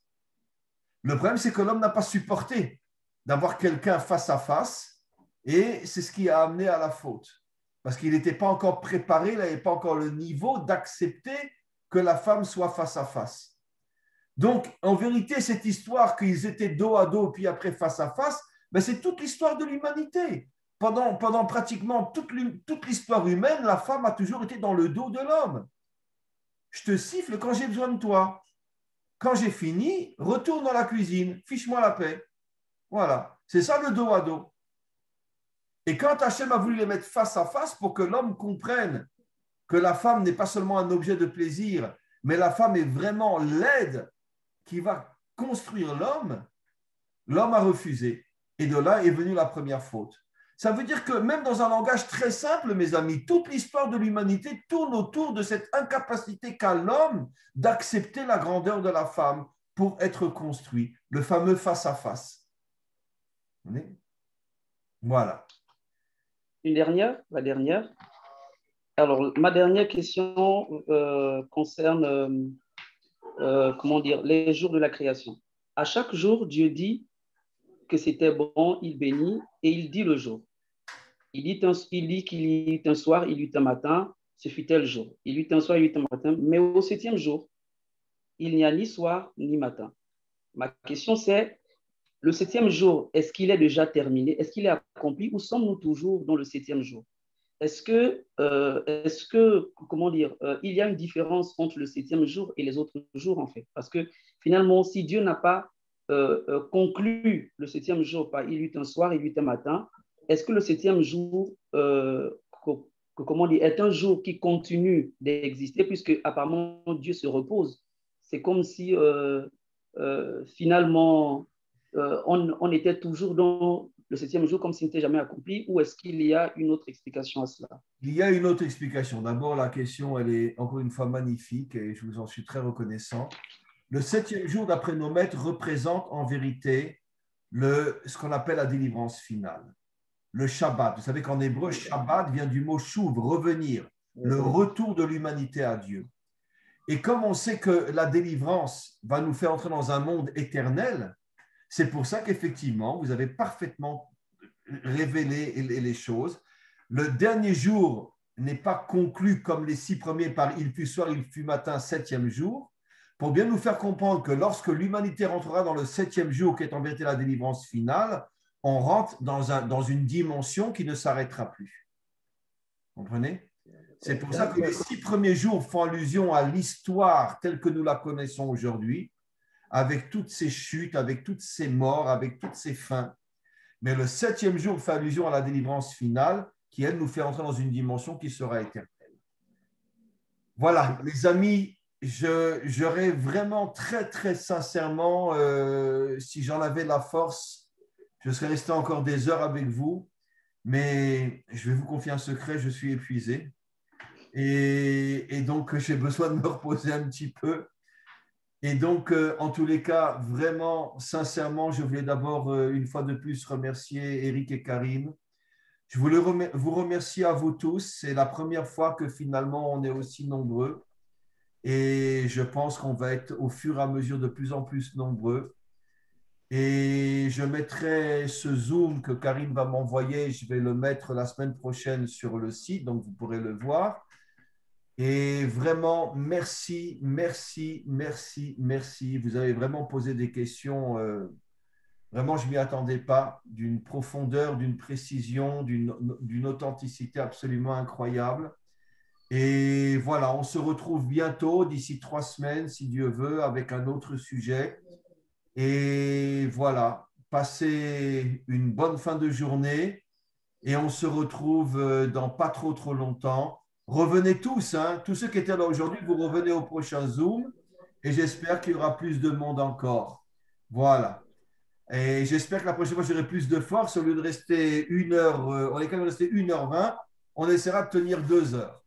Le problème, c'est que l'homme n'a pas supporté d'avoir quelqu'un face à face, et c'est ce qui a amené à la faute. Parce qu'il n'était pas encore préparé, il n'avait pas encore le niveau d'accepter que la femme soit face à face. Donc, en vérité, cette histoire qu'ils étaient dos à dos, puis après face à face, ben, c'est toute l'histoire de l'humanité. Pendant pratiquement toute l'histoire humaine, la femme a toujours été dans le dos de l'homme. Je te siffle quand j'ai besoin de toi. Quand j'ai fini, retourne dans la cuisine, fiche-moi la paix. Voilà, c'est ça le dos à dos. Et quand Hachem a voulu les mettre face à face pour que l'homme comprenne que la femme n'est pas seulement un objet de plaisir, mais la femme est vraiment l'aide qui va construire l'homme, l'homme a refusé. Et de là est venue la première faute. Ça veut dire que même dans un langage très simple, mes amis, toute l'histoire de l'humanité tourne autour de cette incapacité qu'a l'homme d'accepter la grandeur de la femme pour être construit, le fameux face-à-face. Voilà. La dernière. Alors, ma dernière question concerne, les jours de la création. À chaque jour, Dieu dit que c'était bon, il bénit et il dit le jour. Il dit qu'il y eut un soir, il y eut un matin, ce fut tel jour. Il y eut un soir, il y eut un matin, mais au 7e jour, il n'y a ni soir ni matin. Ma question c'est, le 7e jour, est-ce qu'il est déjà terminé? Est-ce qu'il est accompli ou sommes-nous toujours dans le 7e jour? Est-ce que il y a une différence entre le 7e jour et les autres jours en fait? Parce que finalement, si Dieu n'a pas conclut le 7e jour par il y eut un soir, il y eut un matin, est-ce que le 7e jour est un jour qui continue d'exister puisque apparemment Dieu se repose? C'est comme si finalement on était toujours dans le 7e jour comme s'il n'était jamais accompli, ou est-ce qu'il y a une autre explication à cela? Il y a une autre explication. D'abord, la question, elle est encore une fois magnifique et je vous en suis très reconnaissant. Le 7e jour, d'après nos maîtres, représente en vérité ce qu'on appelle la délivrance finale. Le Shabbat. Vous savez qu'en hébreu, Shabbat vient du mot chouv, revenir, le retour de l'humanité à Dieu. Et comme on sait que la délivrance va nous faire entrer dans un monde éternel, c'est pour ça qu'effectivement, vous avez parfaitement révélé les choses. Le dernier jour n'est pas conclu comme les 6 premiers par il fut soir, il fut matin, 7e jour, pour bien nous faire comprendre que lorsque l'humanité rentrera dans le 7e jour, qui est en vérité la délivrance finale, on rentre dans une dimension qui ne s'arrêtera plus. Vous comprenez? C'est pour ça que les 6 premiers jours font allusion à l'histoire telle que nous la connaissons aujourd'hui, avec toutes ces chutes, avec toutes ces morts, avec toutes ces fins. Mais le 7e jour fait allusion à la délivrance finale qui, elle, nous fait entrer dans une dimension qui sera éternelle. Voilà, les amis, j'aurais vraiment très, très sincèrement, si j'en avais la force, je serais resté encore des heures avec vous, mais je vais vous confier un secret, je suis épuisé. Et donc, j'ai besoin de me reposer un petit peu. Et donc, en tous les cas, vraiment, sincèrement, je voulais d'abord, une fois de plus, remercier Eric et Karine. Je voulais vous remercier à vous tous. C'est la première fois que finalement, on est aussi nombreux. Et je pense qu'on va être au fur et à mesure de plus en plus nombreux. Et je mettrai ce Zoom que Karine va m'envoyer. Je vais le mettre la semaine prochaine sur le site, donc vous pourrez le voir. Et vraiment, merci, merci, merci, merci. Vous avez vraiment posé des questions, vraiment, je ne m'y attendais pas, d'une profondeur, d'une précision, d'une authenticité absolument incroyable. Et voilà, on se retrouve bientôt, d'ici 3 semaines, si Dieu veut, avec un autre sujet. Et voilà, passez une bonne fin de journée et on se retrouve dans pas trop longtemps. Revenez tous, hein, tous ceux qui étaient là aujourd'hui, vous revenez au prochain Zoom et j'espère qu'il y aura plus de monde encore. Voilà. Et j'espère que la prochaine fois, j'aurai plus de force. Au lieu de rester 1 heure, on est quand même resté 1h20, on essaiera de tenir 2 heures.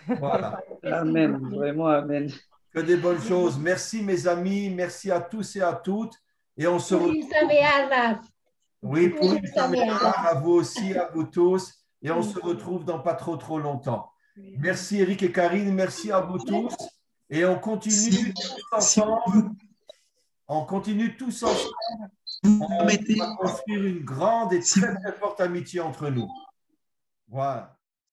Voilà. Amen, vraiment amen. Que des bonnes choses. Merci mes amis, merci à tous et à toutes. Et on se retrouve. Oui, pour une à vous aussi, à vous tous. Et on se retrouve dans pas trop longtemps. Merci Eric et Karine, merci à vous tous. Et on continue tous ensemble. On continue tous ensemble. On va construire une grande et très, très forte amitié entre nous. Voilà.